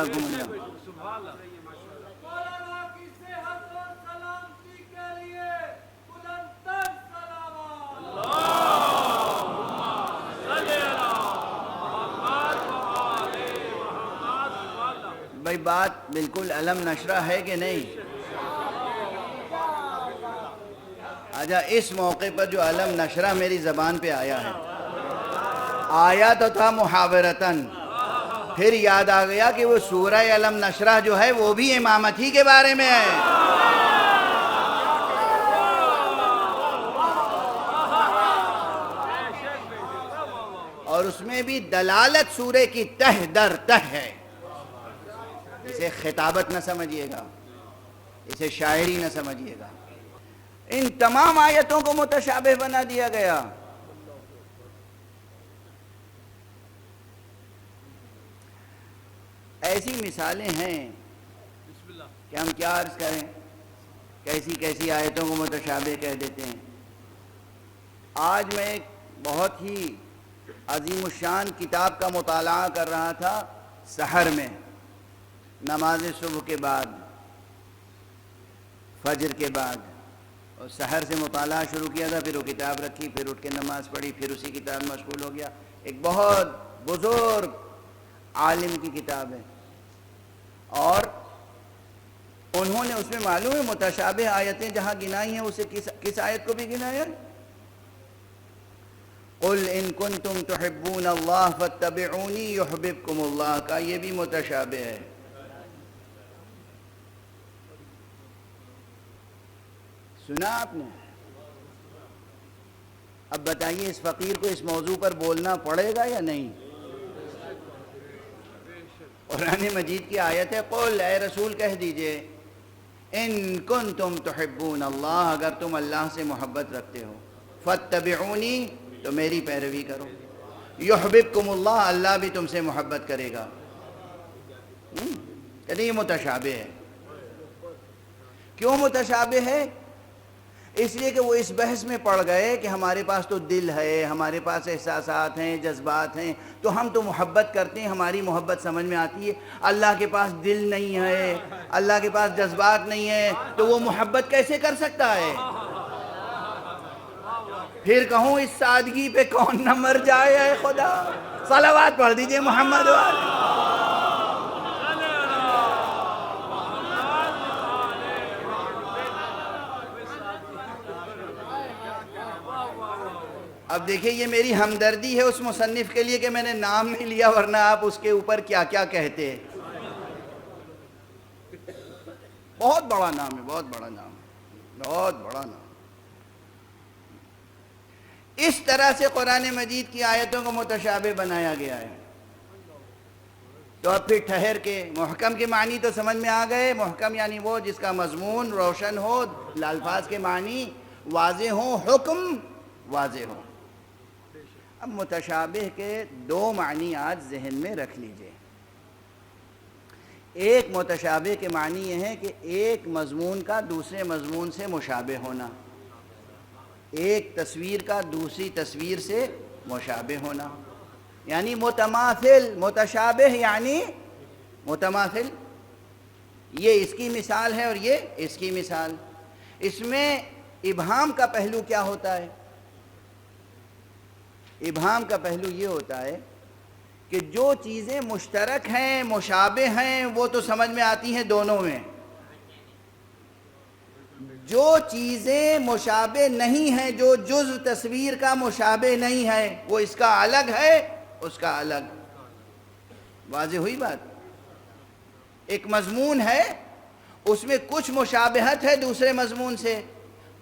جزاکم اللہ۔ مولانا کی صحت اور سلامتی کے لیے بلند تر سلامات۔ بھائی بات بالکل علم نشرہ ہے کہ نہیں؟ آجا اس موقع پر جو علم نشرہ میری زبان پہ آیا ہے، آیا تو تھا محاورتاً، پھر یاد آ گیا کہ وہ سورہ علم نشرہ جو ہے وہ بھی امامت ہی کے بارے میں ہے، اور اس میں بھی دلالت سورہ کی تہ در تہ ہے۔ اسے خطابت نہ سمجھیے گا، اسے شاعری نہ سمجھیے گا، ان تمام آیتوں کو متشابہ بنا دیا گیا۔ ایسی مثالیں ہیں کہ ہم کیا عرض کریں، کیسی کیسی آیتوں کو متشابہ کہہ دیتے ہیں۔ آج میں ایک بہت ہی عظیم الشان کتاب کا مطالعہ کر رہا تھا سحر میں، نماز صبح کے بعد، فجر کے بعد، اور سحر سے مطالعہ شروع کیا تھا، پھر وہ کتاب رکھی، پھر اٹھ کے نماز پڑھی، پھر اسی کتاب میں مشغول ہو گیا۔ ایک بہت بزرگ عالم کی کتاب ہے، اور انہوں نے اس میں معلوم ہے متشابہ آیتیں جہاں گنائی ہیں، اسے کس آیت کو بھی گنایا؟ قُلْ إِن كُنْتُمْ تُحِبُّونَ اللَّهَ فَاتَّبِعُونِي يُحْبِبْكُمُ اللَّهُ کا یہ بھی متشابہ ہے۔ سنا آپ نے؟ اب بتائیے اس فقیر کو اس موضوع پر بولنا پڑے گا یا نہیں؟ قرآن مجید کی آیت ہے، قل اے رسول کہہ دیجئے، ان کنتم تحبون اللہ، اگر تم اللہ سے محبت رکھتے ہو، فاتبعونی، تو میری پیروی کرو، یحببکم اللہ، اللہ بھی تم سے محبت کرے گا۔ کہتے یہ متشابہ ہے۔ کیوں متشابہ ہے؟ اس لیے کہ وہ اس بحث میں پڑ گئے کہ ہمارے پاس تو دل ہے، ہمارے پاس احساسات ہیں، جذبات ہیں، تو ہم تو محبت کرتے ہیں، ہماری محبت سمجھ میں آتی ہے۔ اللہ کے پاس دل نہیں ہے، اللہ کے پاس جذبات نہیں ہے، تو وہ محبت کیسے کر سکتا ہے؟ پھر کہوں اس سادگی پہ کون نہ مر جائے اے خدا، صلوات پڑھ دیجئے محمد والے۔ اب دیکھیں یہ میری ہمدردی ہے اس مصنف کے لیے کہ میں نے نام نہیں لیا، ورنہ آپ اس کے اوپر کیا کیا کہتے۔ بہت بڑا نام ہے، بہت بڑا نام ہے، بہت بڑا نام۔ اس طرح سے قرآن مجید کی آیتوں کو متشابہ بنایا گیا ہے۔ تو اب پھر ٹھہر کے محکم کے معنی تو سمجھ میں آ گئے۔ محکم یعنی وہ جس کا مضمون روشن ہو، الفاظ کے معنی واضح ہوں، حکم واضح ہو۔ اب متشابہ کے دو معنی آج ذہن میں رکھ لیجئے۔ ایک متشابہ کے معنی یہ ہے کہ ایک مضمون کا دوسرے مضمون سے مشابہ ہونا، ایک تصویر کا دوسری تصویر سے مشابہ ہونا، یعنی متماثل۔ متشابہ یعنی متماثل، یہ اس کی مثال ہے اور یہ اس کی مثال۔ اس میں ابہام کا پہلو کیا ہوتا ہے؟ ابہام کا پہلو یہ ہوتا ہے کہ جو چیزیں مشترک ہیں، مشابہ ہیں، وہ تو سمجھ میں آتی ہیں دونوں میں۔ جو چیزیں مشابہ نہیں ہیں، جو جزء تصویر کا مشابہ نہیں ہے، وہ اس کا الگ ہے، اس کا الگ۔ واضح ہوئی بات؟ ایک مضمون ہے، اس میں کچھ مشابہت ہے دوسرے مضمون سے،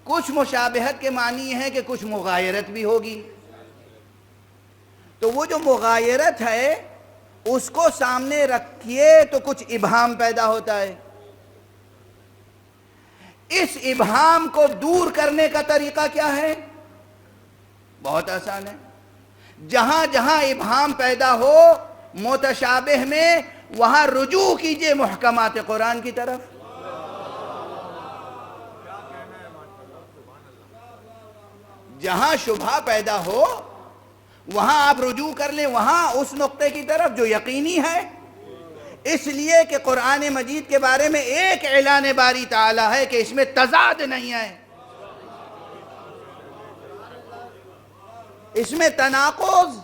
کچھ مشابہت کے معنی ہے کہ کچھ مغایرت بھی ہوگی۔ تو وہ جو مغایرت ہے اس کو سامنے رکھیے تو کچھ ابہام پیدا ہوتا ہے۔ اس ابہام کو دور کرنے کا طریقہ کیا ہے؟ بہت آسان ہے۔ جہاں جہاں ابہام پیدا ہو متشابہ میں، وہاں رجوع کیجئے محکمات قرآن کی طرف۔ جہاں شبہہ پیدا ہو وہاں آپ رجوع کر لیں، وہاں اس نقطے کی طرف جو یقینی ہے۔ اس لیے کہ قرآن مجید کے بارے میں ایک اعلان باری تعالی ہے کہ اس میں تضاد نہیں ہے، اس میں تناقض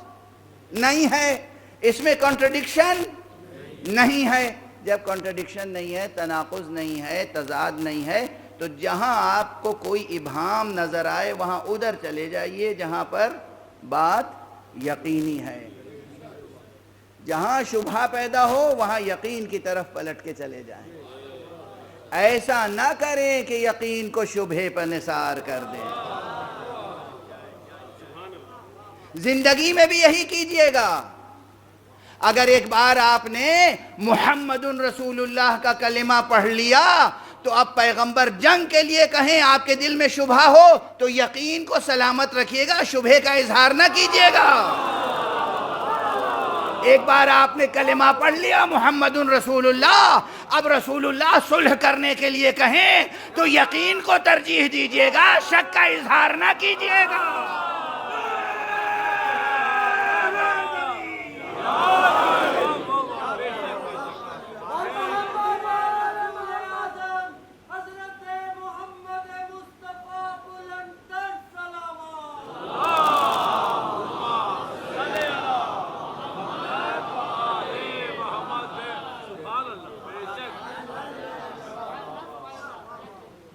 نہیں ہے، اس میں کنٹرڈکشن نہیں ہے۔ جب کنٹرڈکشن نہیں ہے، تناقض نہیں ہے، تضاد نہیں ہے، تو جہاں آپ کو کوئی ابہام نظر آئے وہاں ادھر چلے جائیے جہاں پر بات یقینی ہے، جہاں شبہ پیدا ہو وہاں یقین کی طرف پلٹ کے چلے جائیں۔ ایسا نہ کریں کہ یقین کو شبہ پر نثار کر دیں۔ زندگی میں بھی یہی کیجئے گا۔ اگر ایک بار آپ نے محمد رسول اللہ کا کلمہ پڑھ لیا تو اب پیغمبر جنگ کے لیے کہیں آپ کے دل میں شبہ ہو تو یقین کو سلامت رکھیے گا، شبہ کا اظہار نہ کیجئے گا۔ ایک بار آپ نے کلمہ پڑھ لیا محمد رسول اللہ، اب رسول اللہ صلح کرنے کے لیے کہیں تو یقین کو ترجیح دیجئے گا، شک کا اظہار نہ کیجئے گا۔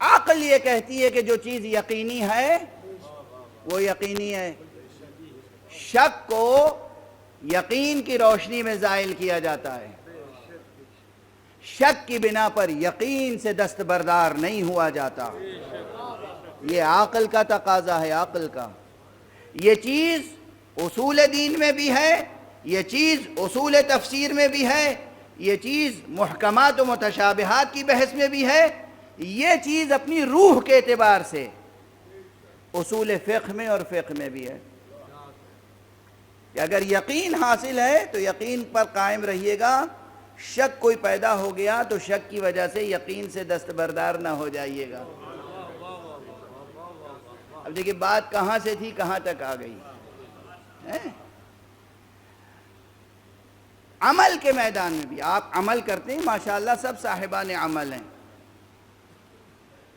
عقل یہ کہتی ہے کہ جو چیز یقینی ہے وہ یقینی ہے، شک کو یقین کی روشنی میں زائل کیا جاتا ہے، شک کی بنا پر یقین سے دستبردار نہیں ہوا جاتا۔ یہ عقل کا تقاضا ہے، عقل کا۔ یہ چیز اصول دین میں بھی ہے، یہ چیز اصول تفسیر میں بھی ہے، یہ چیز محکمات و متشابہات کی بحث میں بھی ہے، یہ چیز اپنی روح کے اعتبار سے اصول فقہ میں اور فقہ میں بھی ہے کہ اگر یقین حاصل ہے تو یقین پر قائم رہیے گا، شک کوئی پیدا ہو گیا تو شک کی وجہ سے یقین سے دستبردار نہ ہو جائیے گا۔ اب دیکھیں بات کہاں سے تھی کہاں تک آ گئی۔ عمل کے میدان میں بھی آپ عمل کرتے ہیں، ماشاءاللہ سب صاحبان عمل ہیں،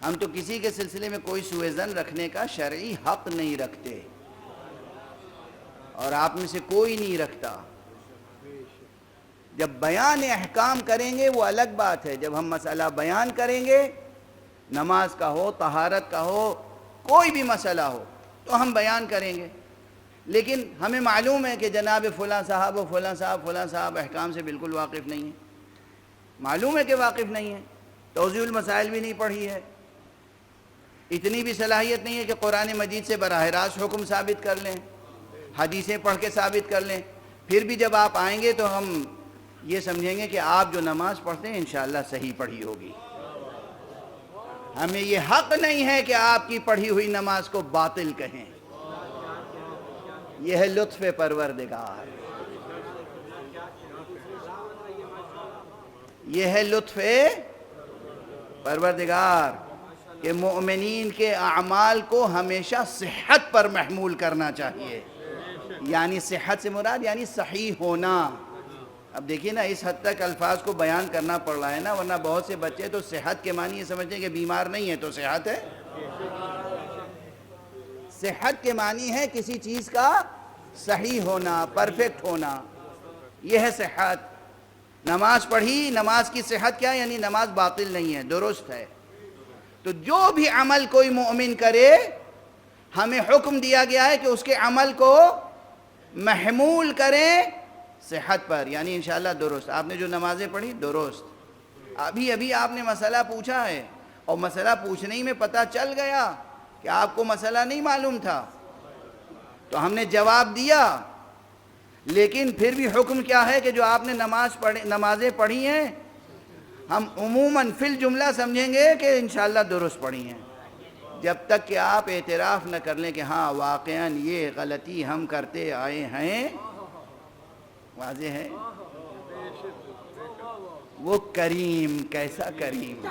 ہم تو کسی کے سلسلے میں کوئی سوء ظن رکھنے کا شرعی حق نہیں رکھتے، اور آپ میں سے کوئی نہیں رکھتا۔ جب بیان احکام کریں گے وہ الگ بات ہے، جب ہم مسئلہ بیان کریں گے، نماز کا ہو، طہارت کا ہو، کوئی بھی مسئلہ ہو تو ہم بیان کریں گے، لیکن ہمیں معلوم ہے کہ جناب فلاں صاحب و فلاں صاحب احکام سے بالکل واقف نہیں ہیں، معلوم ہے کہ واقف نہیں ہیں، توضیح المسائل بھی نہیں پڑھی ہے، اتنی بھی صلاحیت نہیں ہے کہ قرآن مجید سے براہ راست حکم ثابت کر لیں، حدیثیں پڑھ کے ثابت کر لیں۔ پھر بھی جب آپ آئیں گے تو ہم یہ سمجھیں گے کہ آپ جو نماز پڑھتے ہیں انشاءاللہ صحیح پڑھی ہوگی۔ ہمیں یہ حق نہیں ہے کہ آپ کی پڑھی ہوئی نماز کو باطل کہیں۔ یہ ہے لطف پروردگار، یہ ہے لطف پروردگار کہ مومنین کے اعمال کو ہمیشہ صحت پر محمول کرنا چاہیے، یعنی صحت سے مراد یعنی صحیح ہونا۔ اب دیکھیے نا اس حد تک الفاظ کو بیان کرنا پڑ رہا ہے نا، ورنہ بہت سے بچے تو صحت کے معنی یہ سمجھتے ہیں کہ بیمار نہیں ہے تو صحت ہے۔ صحت کے معنی ہے کسی چیز کا صحیح ہونا، پرفیکٹ ہونا، یہ ہے صحت۔ نماز پڑھی، نماز کی صحت کیا؟ یعنی نماز باطل نہیں ہے، درست ہے۔ تو جو بھی عمل کوئی مومن کرے ہمیں حکم دیا گیا ہے کہ اس کے عمل کو محمول کریں صحت پر، یعنی انشاءاللہ درست۔ آپ نے جو نمازیں پڑھی درست، ابھی آپ نے مسئلہ پوچھا ہے اور مسئلہ پوچھنے ہی میں پتہ چل گیا کہ آپ کو مسئلہ نہیں معلوم تھا تو ہم نے جواب دیا، لیکن پھر بھی حکم کیا ہے کہ جو آپ نے نمازیں پڑھی ہیں ہم عموماً فی الجملہ سمجھیں گے کہ انشاءاللہ درست پڑھی ہیں، جب تک کہ آپ اعتراف نہ کر لیں کہ ہاں واقعاً یہ غلطی ہم کرتے آئے ہیں۔ واضح ہے؟ وہ کریم، کیسا کریم،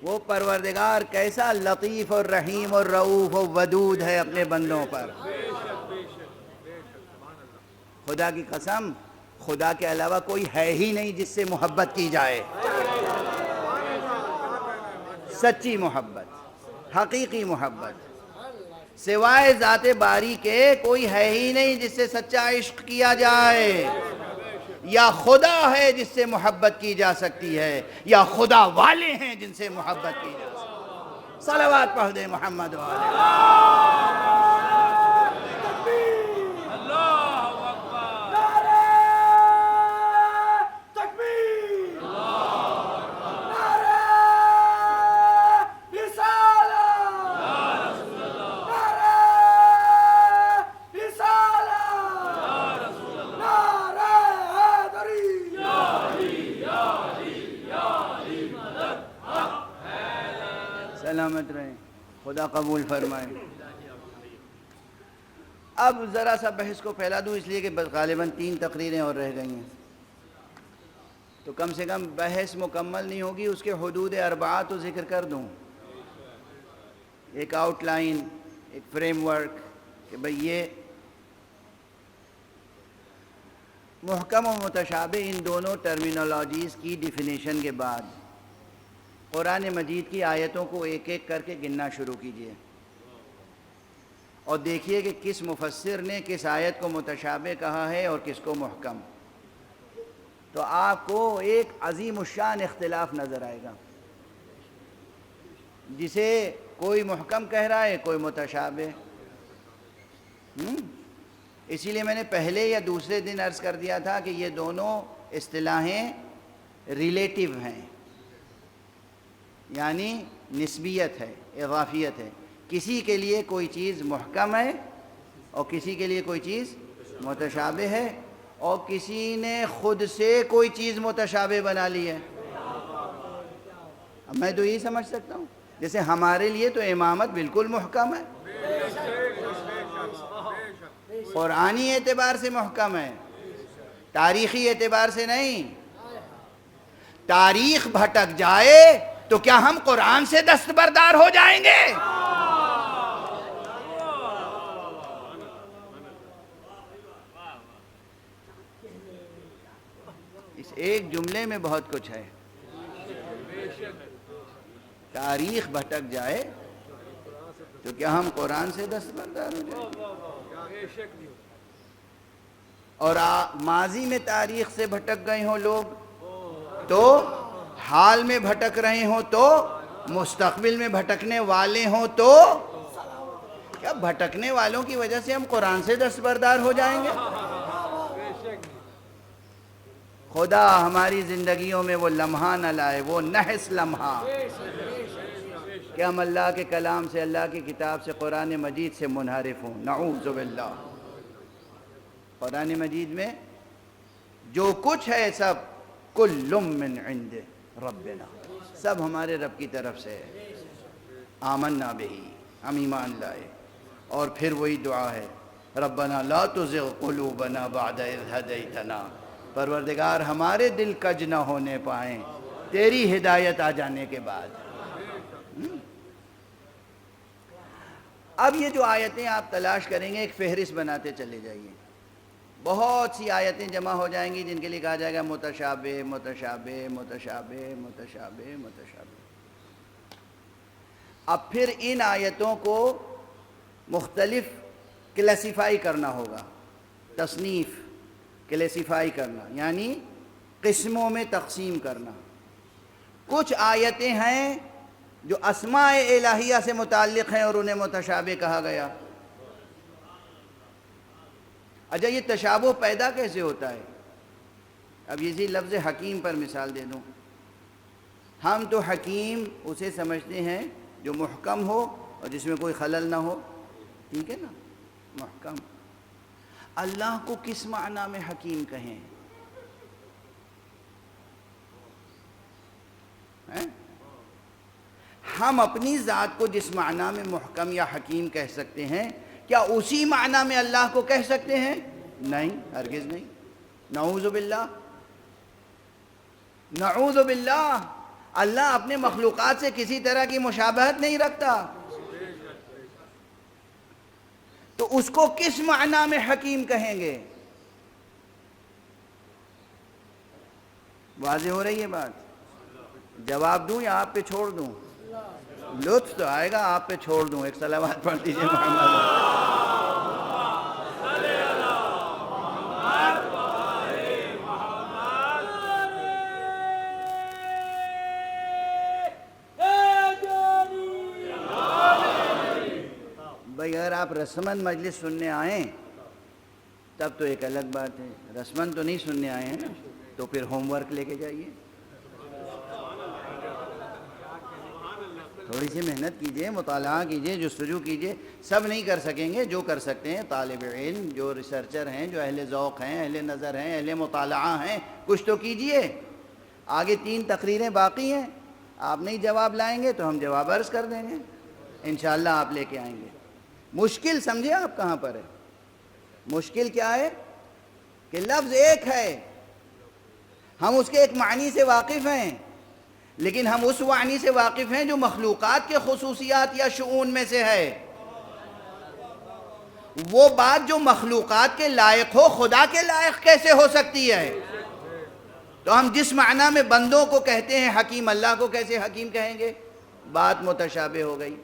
وہ پروردگار کیسا لطیف اور رحیم اور رؤوف اور ودود ہے اپنے بندوں پر۔ خدا کی قسم خدا کے علاوہ کوئی ہے ہی نہیں جس سے محبت کی جائے. سچی محبت، حقیقی محبت سوائے ذات باری کے کوئی ہے ہی نہیں جس سے سچا عشق کیا جائے. یا خدا ہے جس سے محبت کی جا سکتی ہے، یا خدا والے ہیں جن سے محبت کی جا سکتی ہے. صلوات پڑھ دیں محمد والے. سلامت رہیں، خدا قبول فرمائے. اب ذرا سا بحث کو پھیلا دوں، اس لیے کہ غالباً 3 تقریریں اور رہ گئی ہیں، تو کم سے کم بحث مکمل نہیں ہوگی، اس کے حدود 4 تو ذکر کر دوں. ایک آؤٹ لائن، ایک فریم ورک کہ بھئی یہ محکم و متشابہ ان دونوں ٹرمینالوجیز کی ڈیفینیشن کے بعد قرآن مجید کی آیتوں کو ایک ایک کر کے گننا شروع کیجئے اور دیکھیے کہ کس مفسر نے کس آیت کو متشابہ کہا ہے اور کس کو محکم. تو آپ کو ایک عظیم الشان اختلاف نظر آئے گا، جسے کوئی محکم کہہ رہا ہے، کوئی متشابہ. اسی لیے میں نے پہلے یا دوسرے دن عرض کر دیا تھا کہ یہ دونوں اصطلاحیں ریلیٹیو ہیں، یعنی نسبیت ہے، اضافیت ہے. کسی کے لیے کوئی چیز محکم ہے اور کسی کے لیے کوئی چیز متشابہ ہے، اور کسی نے خود سے کوئی چیز متشابہ بنا لی ہے. اب میں تو یہی سمجھ سکتا ہوں جیسے ہمارے لیے تو امامت بالکل محکم ہے، قرآنی اعتبار سے محکم ہے، تاریخی اعتبار سے نہیں. تاریخ بھٹک جائے تو کیا ہم قرآن سے دستبردار ہو جائیں گے؟ اس ایک جملے میں بہت کچھ ہے. تاریخ بھٹک جائے تو کیا ہم قرآن سے دستبردار ہو جائیں گے؟ اور ماضی میں تاریخ سے بھٹک گئے ہوں لوگ تو، حال میں بھٹک رہے ہوں تو، مستقبل میں بھٹکنے والے ہوں تو، کیا بھٹکنے والوں کی وجہ سے ہم قرآن سے دستبردار ہو جائیں گے؟ خدا ہماری زندگیوں میں وہ لمحہ نہ لائے، وہ نحس لمحہ کہ ہم اللہ کے کلام سے، اللہ کی کتاب سے، قرآن مجید سے منحرف ہوں. نعوذ باللہ. قرآن مجید میں جو کچھ ہے سب کل من عند ربنا، سب ہمارے رب کی طرف سے ہے. آمنا بہی، ہم ایمان لائے. اور پھر وہی دعا ہے، ربنا لا تزغ قلوبنا بعد اذ ہدیتنا، پروردگار ہمارے دل کج نہ ہونے پائیں تیری ہدایت آ جانے کے بعد. اب یہ جو آیتیں آپ تلاش کریں گے، ایک فہرست بناتے چلے جائیے. بہت سی آیتیں جمع ہو جائیں گی جن کے لیے کہا جائے گا متشابہ متشابہ متشابہ متشابہ متشابہ. اب پھر ان آیتوں کو مختلف کلاسیفائی کرنا ہوگا. تصنیف، کلاسیفائی کرنا یعنی قسموں میں تقسیم کرنا. کچھ آیتیں ہیں جو اسماء الہیہ سے متعلق ہیں اور انہیں متشابہ کہا گیا. اچھا، یہ تشابہ پیدا کیسے ہوتا ہے؟ اب اسی لفظ حکیم پر مثال دے دوں. ہم تو حکیم اسے سمجھتے ہیں جو محکم ہو اور جس میں کوئی خلل نہ ہو، ٹھیک ہے نا، محکم. اللہ کو کس معنی میں حکیم کہیں؟ ہم اپنی ذات کو جس معنی میں محکم یا حکیم کہہ سکتے ہیں، کیا اسی معنی میں اللہ کو کہہ سکتے ہیں؟ نہیں، ہرگز نہیں. نعوذ باللہ، نعوذ باللہ. اللہ اپنے مخلوقات سے کسی طرح کی مشابہت نہیں رکھتا، تو اس کو کس معنی میں حکیم کہیں گے؟ واضح ہو رہی ہے بات؟ جواب دوں یا آپ پہ چھوڑ دوں؟ لطف تو آئے گا، آپ پہ چھوڑ دوں. ایک صلوات پڑھ دیجیے محمد. بھائی اگر آپ رسماً مجلس سننے آئیں تب تو ایک الگ بات ہے، رسماً تو نہیں سننے آئے ہیں نا، تو پھر ہوم ورک لے کے جائیے. تھوڑی سی محنت کیجئے، مطالعہ کیجئے، جستجو کیجئے. سب نہیں کر سکیں گے، جو کر سکتے ہیں طالب علم، جو ریسرچر ہیں، جو اہل ذوق ہیں، اہل نظر ہیں، اہل مطالعہ ہیں، کچھ تو کیجئے. آگے 3 تقریریں باقی ہیں، آپ نہیں جواب لائیں گے تو ہم جواب عرض کر دیں گے، انشاءاللہ آپ لے کے آئیں گے. مشکل سمجھے آپ کہاں پر ہے؟ مشکل کیا ہے کہ لفظ ایک ہے، ہم اس کے ایک معنی سے واقف ہیں، لیکن ہم اس معنی سے واقف ہیں جو مخلوقات کے خصوصیات یا شؤون میں سے ہے. وہ بات جو مخلوقات کے لائق ہو خدا کے لائق کیسے ہو سکتی ہے؟ تو ہم جس معنی میں بندوں کو کہتے ہیں حکیم، اللہ کو کیسے حکیم کہیں گے؟ بات متشابہ ہو گئی.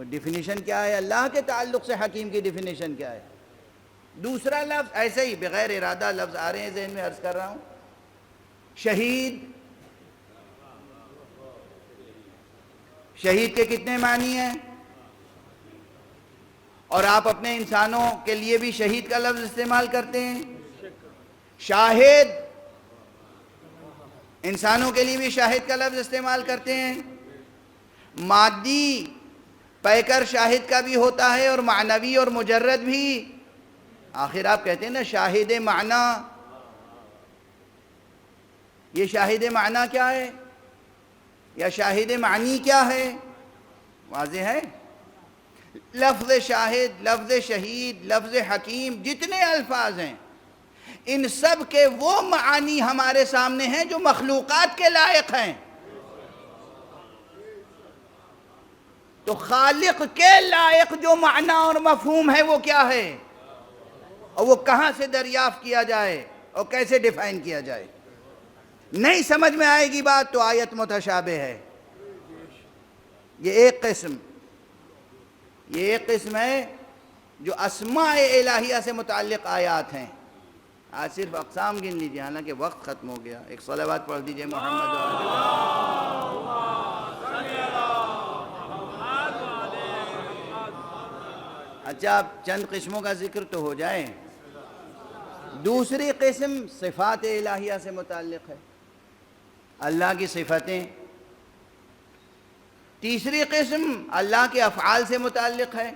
ڈیفینیشن کیا ہے اللہ کے تعلق سے؟ حکیم کی ڈیفینیشن کیا ہے؟ دوسرا لفظ ایسے ہی بغیر ارادہ لفظ آ رہے ہیں ذہن میں، عرض کر رہا ہوں. شہید. شہید کے کتنے معنی ہیں؟ اور آپ اپنے انسانوں کے لیے بھی شہید کا لفظ استعمال کرتے ہیں. شاہد، انسانوں کے لیے بھی شاہد کا لفظ استعمال کرتے ہیں. مادی پیکر شاہد کا بھی ہوتا ہے اور معنوی اور مجرد بھی. آخر آپ کہتے ہیں نا شاہد معنی. یہ شاہد معنی کیا ہے یا شاہد معنی کیا ہے؟ واضح ہے. لفظ شاہد، لفظ شہید، لفظ حکیم، جتنے الفاظ ہیں ان سب کے وہ معانی ہمارے سامنے ہیں جو مخلوقات کے لائق ہیں. تو خالق کے لائق جو معنی اور مفہوم ہے وہ کیا ہے، اور وہ کہاں سے دریافت کیا جائے اور کیسے ڈیفائن کیا جائے؟ نہیں سمجھ میں آئے گی بات تو آیت متشابہ ہے. یہ ایک قسم ہے جو اسماء الہیہ سے متعلق آیات ہیں. آج صرف اقسام گن لیجیے، حالانکہ وقت ختم ہو گیا. ایک صلوات پڑھ دیجئے محمد. اچھا اب چند قسموں کا ذکر تو ہو جائے. دوسری قسم صفات الہیہ سے متعلق ہے، اللہ کی صفتیں. تیسری قسم اللہ کے افعال سے متعلق ہے.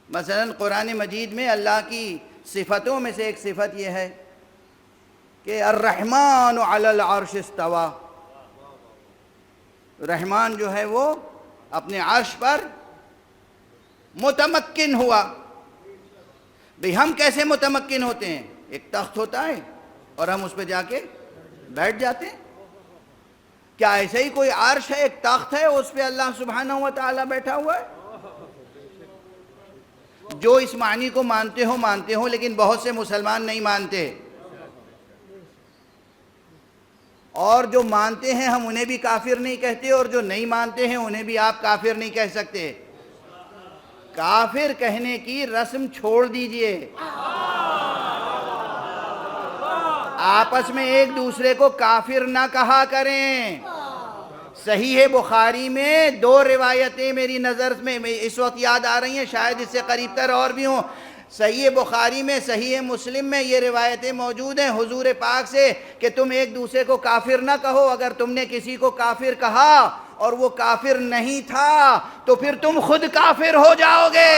مثلا قرآن مجید میں اللہ کی صفتوں میں سے ایک صفت یہ ہے کہ الرحمن علی العرش استوى. رحمان جو ہے وہ اپنے عرش پر متمکن ہوا. بھئی ہم کیسے متمکن ہوتے ہیں؟ ایک تخت ہوتا ہے اور ہم اس پہ جا کے بیٹھ جاتے ہیں. کیا ایسے ہی کوئی عرش ہے، ایک تخت ہے، اس پہ اللہ سبحانہ و تعالیٰ بیٹھا ہوا ہے؟ جو اس معنی کو مانتے ہو لیکن بہت سے مسلمان نہیں مانتے، اور جو مانتے ہیں ہم انہیں بھی کافر نہیں کہتے، اور جو نہیں مانتے ہیں انہیں بھی آپ کافر نہیں کہہ سکتے. کافر کہنے کی رسم چھوڑ دیجئے. آپس میں ایک دوسرے کو کافر نہ کہا کریں. صحیح بخاری میں 2 روایتیں میری نظر میں اس وقت یاد آ رہی ہیں، شاید اس سے قریب تر اور بھی ہوں. صحیح بخاری میں، صحیح مسلم میں یہ روایتیں موجود ہیں حضور پاک سے کہ تم ایک دوسرے کو کافر نہ کہو. اگر تم نے کسی کو کافر کہا اور وہ کافر نہیں تھا تو پھر تم خود کافر ہو جاؤ گے.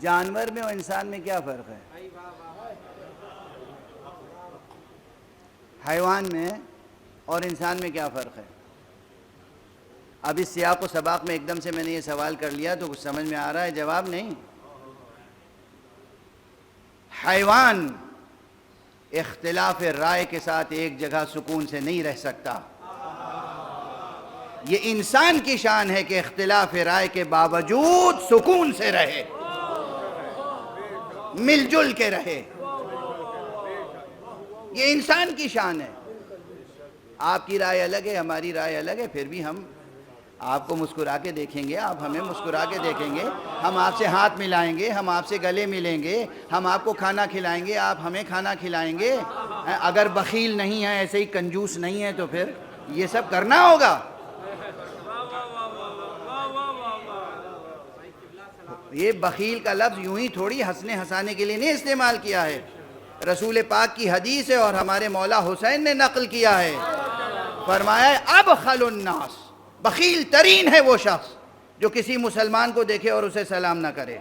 جانور میں اور انسان میں کیا فرق ہے؟ حیوان میں اور انسان میں کیا فرق ہے؟ اب اس سیاق و سباق میں ایک دم سے میں نے یہ سوال کر لیا تو کچھ سمجھ میں آ رہا ہے؟ جواب نہیں. حیوان اختلاف رائے کے ساتھ ایک جگہ سکون سے نہیں رہ سکتا. یہ انسان کی شان ہے کہ اختلاف رائے کے باوجود سکون سے رہے, مل جل کے رہے. یہ انسان کی شان ہے. آپ کی رائے الگ ہے, ہماری رائے الگ ہے, پھر بھی ہم آپ کو مسکرا کے دیکھیں گے, آپ ہمیں مسکرا کے دیکھیں گے, ہم آپ سے ہاتھ ملائیں گے, ہم آپ سے گلے ملیں گے, ہم آپ کو کھانا کھلائیں گے, آپ ہمیں کھانا کھلائیں گے. اگر بخیل نہیں ہے, ایسے ہی کنجوس نہیں ہے, تو پھر یہ سب کرنا ہوگا. یہ بخیل کا لفظ یوں ہی تھوڑی ہنسنے ہنسانے کے لیے نہیں استعمال کیا ہے. رسول پاک کی حدیث ہے اور ہمارے مولا حسین نے نقل کیا ہے. فرمایا ہے ابخل الناس, بخیل ترین ہے وہ شخص جو کسی مسلمان کو دیکھے اور اسے سلام نہ کرے.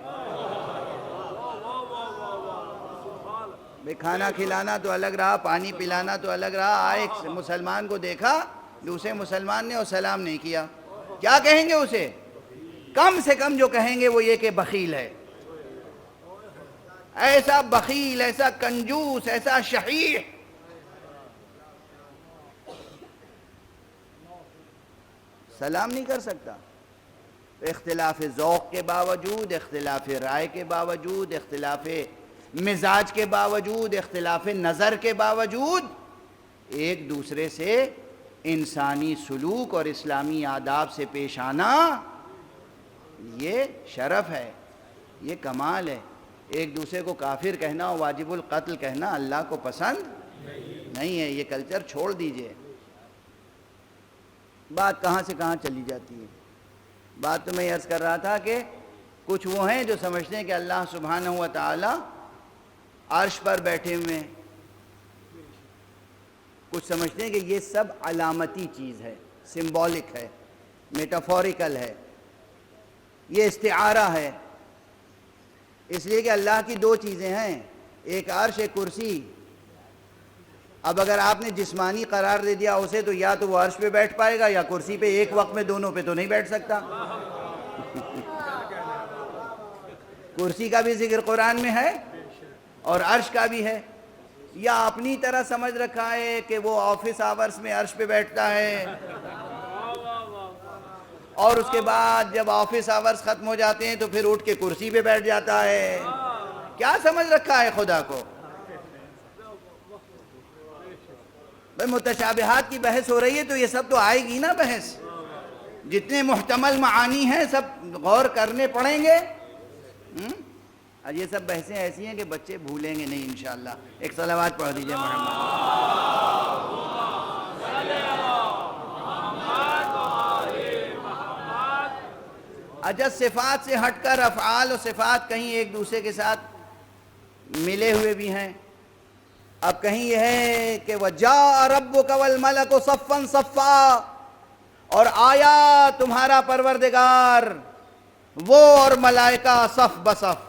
بے کھانا کھلانا تو الگ رہا, پانی پلانا تو الگ رہا, ایک مسلمان کو دیکھا, دوسرے مسلمان نے اور سلام نہیں کیا, کیا کہیں گے اسے؟ کم سے کم جو کہیں گے وہ یہ کہ بخیل ہے. ایسا بخیل, ایسا کنجوس, ایسا شحیح. سلام نہیں کر سکتا. اختلاف ذوق کے باوجود, اختلاف رائے کے باوجود, اختلاف مزاج کے باوجود, اختلاف نظر کے باوجود ایک دوسرے سے انسانی سلوک اور اسلامی آداب سے پیش آنا, یہ شرف ہے, یہ کمال ہے. ایک دوسرے کو کافر کہنا اور واجب القتل کہنا اللہ کو پسند نہیں ہے. یہ کلچر چھوڑ دیجئے. بات کہاں سے کہاں چلی جاتی ہے. بات تو میں عرض کر رہا تھا کہ کچھ وہ ہیں جو سمجھتے ہیں کہ اللہ سبحانہ و تعالی عرش پر بیٹھے ہوئے ہیں. کچھ سمجھتے ہیں کہ یہ سب علامتی چیز ہے, سمبولک ہے, میٹافوریکل ہے, یہ استعارہ ہے. اس لیے کہ اللہ کی دو چیزیں ہیں, ایک عرش, ایک کرسی. اب اگر آپ نے جسمانی قرار دے دیا اسے, تو یا تو وہ عرش پہ بیٹھ پائے گا یا کرسی پہ. ایک وقت میں دونوں پہ تو نہیں بیٹھ سکتا. کرسی کا بھی ذکر قرآن میں ہے اور عرش کا بھی ہے. یا اپنی طرح سمجھ رکھا ہے کہ وہ آفس آورز میں عرش پہ بیٹھتا ہے اور اس کے بعد جب آفس آورز ختم ہو جاتے ہیں تو پھر اٹھ کے کرسی پہ بیٹھ جاتا ہے. کیا سمجھ رکھا ہے خدا کو؟ بھئی متشابہات کی بحث ہو رہی ہے تو یہ سب تو آئے گی نا بحث. جتنے محتمل معانی ہیں سب غور کرنے پڑیں گے. اور یہ سب بحثیں ایسی ہیں کہ بچے بھولیں گے نہیں انشاءاللہ. ایک صلوات پڑھ دیجئے محمد. اجل صفات سے ہٹ کر افعال و صفات کہیں ایک دوسرے کے ساتھ ملے ہوئے بھی ہیں. اب کہیں یہ ہے کہ وَجَاءَ رَبُّكَ وَالْمَلَكُ صَفًّا صَفًّا, اور آیا تمہارا پروردگار وہ اور ملائکہ صف بصف.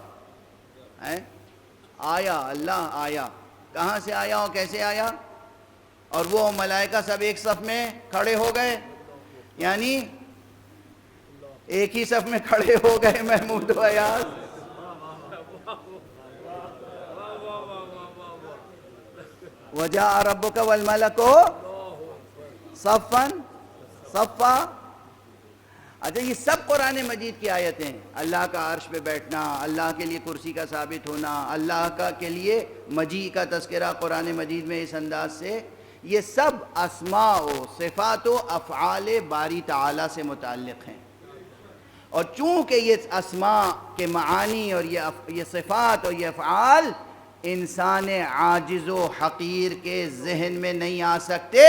آیا, اللہ آیا. کہاں سے آیا اور کیسے آیا؟ اور وہ ملائکہ سب ایک صف میں کھڑے ہو گئے, یعنی ایک ہی صف میں کھڑے ہو گئے محمود و ایاز. وَجَاءَ رَبُّكَ وَالْمَلَكُ صَفًّا صَفًّا. اچھا, یہ سب قرآن مجید کی آیتیں ہیں. اللہ کا عرش پہ بیٹھنا, اللہ کے لیے کرسی کا ثابت ہونا, اللہ کا کے لیے مجیء کا تذکرہ قرآن مجید میں اس انداز سے, یہ سب اسماء و صفات و افعال باری تعالی سے متعلق ہیں. اور چونکہ یہ اسماء کے معانی اور یہ صفات اور یہ افعال انسان عاجز و حقیر کے ذہن میں نہیں آ سکتے,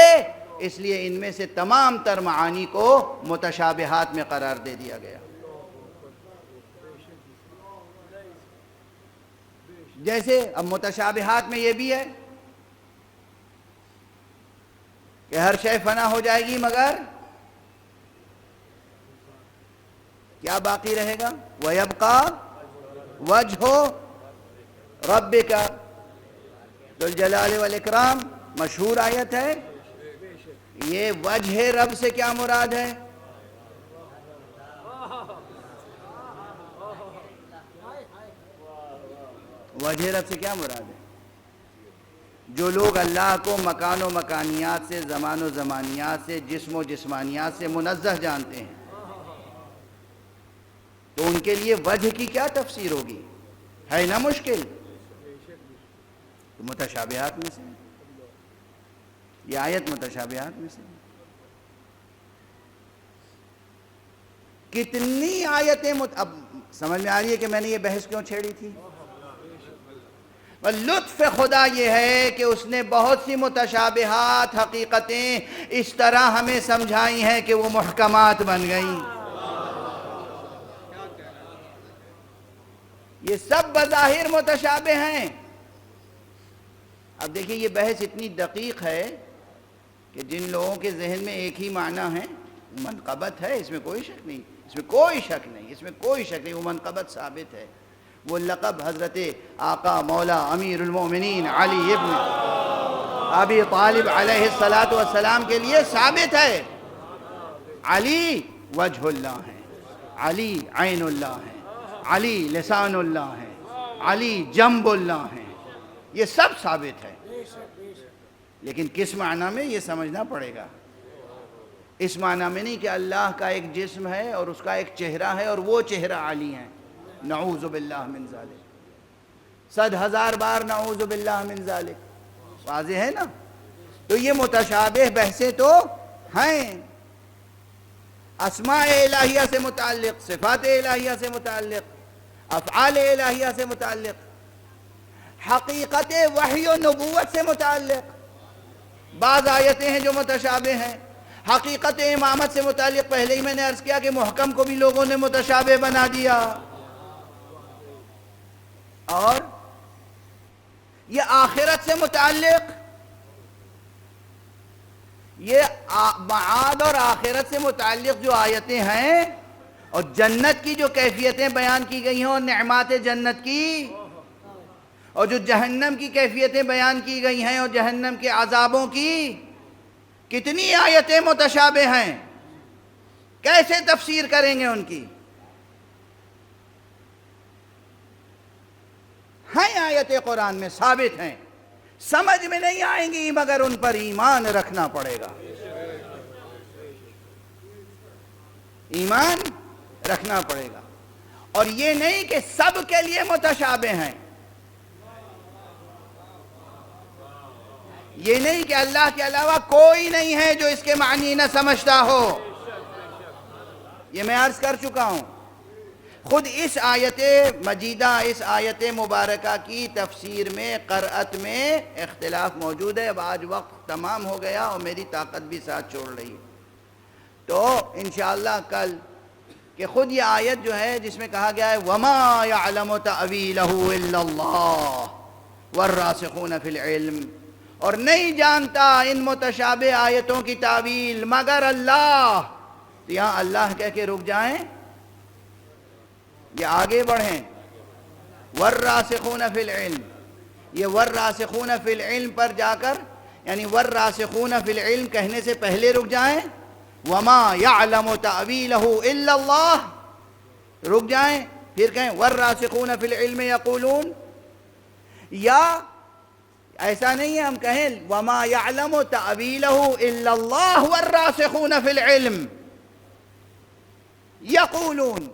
اس لیے ان میں سے تمام تر معانی کو متشابہات میں قرار دے دیا گیا. جیسے اب متشابہات میں یہ بھی ہے کہ ہر شے فنا ہو جائے گی مگر کیا باقی رہے گا؟ وَيَبْقَى وَجْهُ رَبِّكَ ذُو الجلال والإکرام. مشہور آیت ہے. یہ وجہ رب سے کیا مراد ہے؟ وجہ رب سے کیا مراد ہے؟ جو لوگ اللہ کو مکان و مکانیات سے، زمان و زمانیات سے، جسم و جسمانیات سے منزہ جانتے ہیں، تو ان کے لیے وجہ کی کیا تفسیر ہوگی؟ ہے نا مشکل؟ تو متشابہات میں سے یہ آیت متشابہات میں سے کتنی آیتیں اب سمجھ میں آ رہی ہے کہ میں نے یہ بحث کیوں چھیڑی تھی؟ لطف خدا یہ ہے کہ اس نے بہت سی متشابہات حقیقتیں اس طرح ہمیں سمجھائی ہیں کہ وہ محکمات بن گئیں۔ یہ سب بظاہر متشابہ ہیں۔ اب دیکھیں یہ بحث اتنی دقیق ہے کہ جن لوگوں کے ذہن میں ایک ہی معنی ہے، منقبت ہے، اس میں کوئی شک نہیں، اس میں کوئی شک نہیں، اس میں کوئی شک نہیں، وہ منقبت ثابت ہے۔ وہ لقب حضرت آقا مولا امیر المومنین علی ابن ابی طالب علیہ السلام کے لیے ثابت ہے۔ علی وجہ اللہ ہے، علی عین اللہ ہے، علی لسان اللہ ہے، علی جنب اللہ ہے، یہ سب ثابت ہے۔ لیکن کس معنی میں یہ سمجھنا پڑے گا۔ اس معنی میں نہیں کہ اللہ کا ایک جسم ہے اور اس کا ایک چہرہ ہے اور وہ چہرہ علی ہے، نعوذ باللہ من ذالک، 100,000 بار نعوذ باللہ من ذالک، واضح ہے نا؟ تو یہ متشابہ بحثیں تو ہیں، اسماء الہیہ سے متعلق، صفات الہیہ سے متعلق، افعال الہیہ سے متعلق، حقیقت وحی و نبوت سے متعلق بعض آیتیں ہیں جو متشابہ ہیں۔ حقیقت امامت سے متعلق پہلے ہی میں نے عرض کیا کہ محکم کو بھی لوگوں نے متشابہ بنا دیا۔ اور یہ آخرت سے متعلق، یہ معاد اور آخرت سے متعلق جو آیتیں ہیں اور جنت کی جو کیفیتیں بیان کی گئی ہیں اور نعمات جنت کی، اور جو جہنم کی کیفیتیں بیان کی گئی ہیں اور جہنم کے عذابوں کی، کتنی آیتیں متشابہ ہیں، کیسے تفسیر کریں گے ان کی؟ ہیں آیتیں قرآن میں ثابت ہیں، سمجھ میں نہیں آئیں گی مگر ان پر ایمان رکھنا پڑے گا، ایمان رکھنا پڑے گا۔ اور یہ نہیں کہ سب کے لیے متشابہ ہیں، یہ نہیں کہ اللہ کے علاوہ کوئی نہیں ہے جو اس کے معنی نہ سمجھتا ہو، یہ میں عرض کر چکا ہوں۔ خود اس آیت مجیدہ، اس آیت مبارکہ کی تفسیر میں، قرأت میں اختلاف موجود ہے۔ اب آج وقت تمام ہو گیا اور میری طاقت بھی ساتھ چھوڑ رہی ہے، تو انشاءاللہ کل کہ خود یہ آیت جو ہے جس میں کہا گیا ہے وَمَا يَعْلَمُ تَأْوِيلَهُ إِلَّا اللَّهُ وَالرَّاسِخُونَ فِي الْعِلْمِ، اور نہیں جانتا ان متشابہ آیتوں کی تعویل مگر اللہ۔ تو یہاں اللہ کہہ کے رک جائیں یہ آگے بڑھیں؟ والراسخون فی العلم، یہ والراسخون فی العلم پر جا کر یعنی والراسخون فی العلم کہنے سے پہلے رک جائیں، وما یعلم تأویلہ الا اللہ، رک جائیں پھر کہیں والراسخون فی العلم یقولون، یا ایسا نہیں ہے ہم کہیں وما یعلم تأویلہ الا اللہ والراسخون فی العلم یقولون،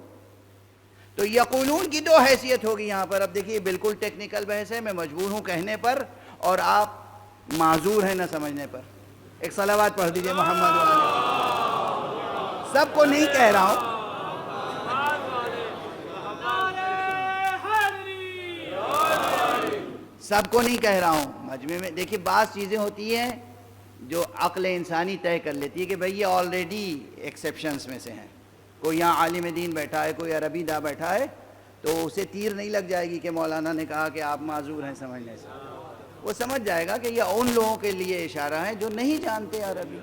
تو یقولون کی دو حیثیت ہوگی یہاں پر۔ اب دیکھیے بالکل ٹیکنیکل بحث ہے، میں مجبور ہوں کہنے پر اور آپ معذور ہیں نہ سمجھنے پر۔ ایک صلوات پڑھ دیجئے محمد علیہ، سب کو نہیں کہہ رہا ہوں، سب کو نہیں کہہ رہا ہوں، مجمع میں دیکھیے بعض چیزیں ہوتی ہیں جو عقل انسانی طے کر لیتی ہے کہ بھئی یہ آلریڈی ایکسیپشنز میں سے ہیں۔ کوئی یہاں عالم دین بیٹھا ہے، کوئی عربی دا بیٹھا ہے، تو اسے تیر نہیں لگ جائے گی کہ مولانا نے کہا کہ آپ معذور ہیں سمجھنے سے، وہ سمجھ جائے گا کہ یہ ان لوگوں کے لیے اشارہ ہے جو نہیں جانتے عربی،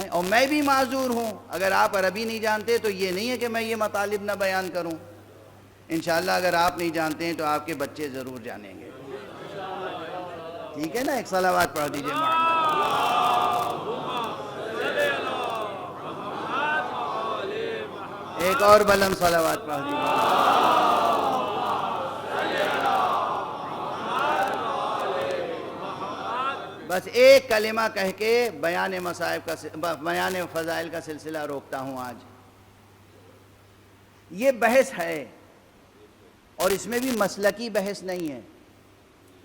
اور میں بھی معذور ہوں۔ اگر آپ عربی نہیں جانتے تو یہ نہیں ہے کہ میں یہ مطالب نہ بیان کروں، انشاءاللہ اگر آپ نہیں جانتے ہیں تو آپ کے بچے ضرور جانیں گے، ٹھیک ہے نا؟ ایک صلوات پڑھ دیجئے محمد۔ ایک اور بلند صلوات پڑھ دیجئے۔ بس ایک کلمہ کہہ کے بیان فضائل کا سلسلہ روکتا ہوں آج. یہ بحث ہے اور اس میں بھی مسلکی بحث نہیں ہے.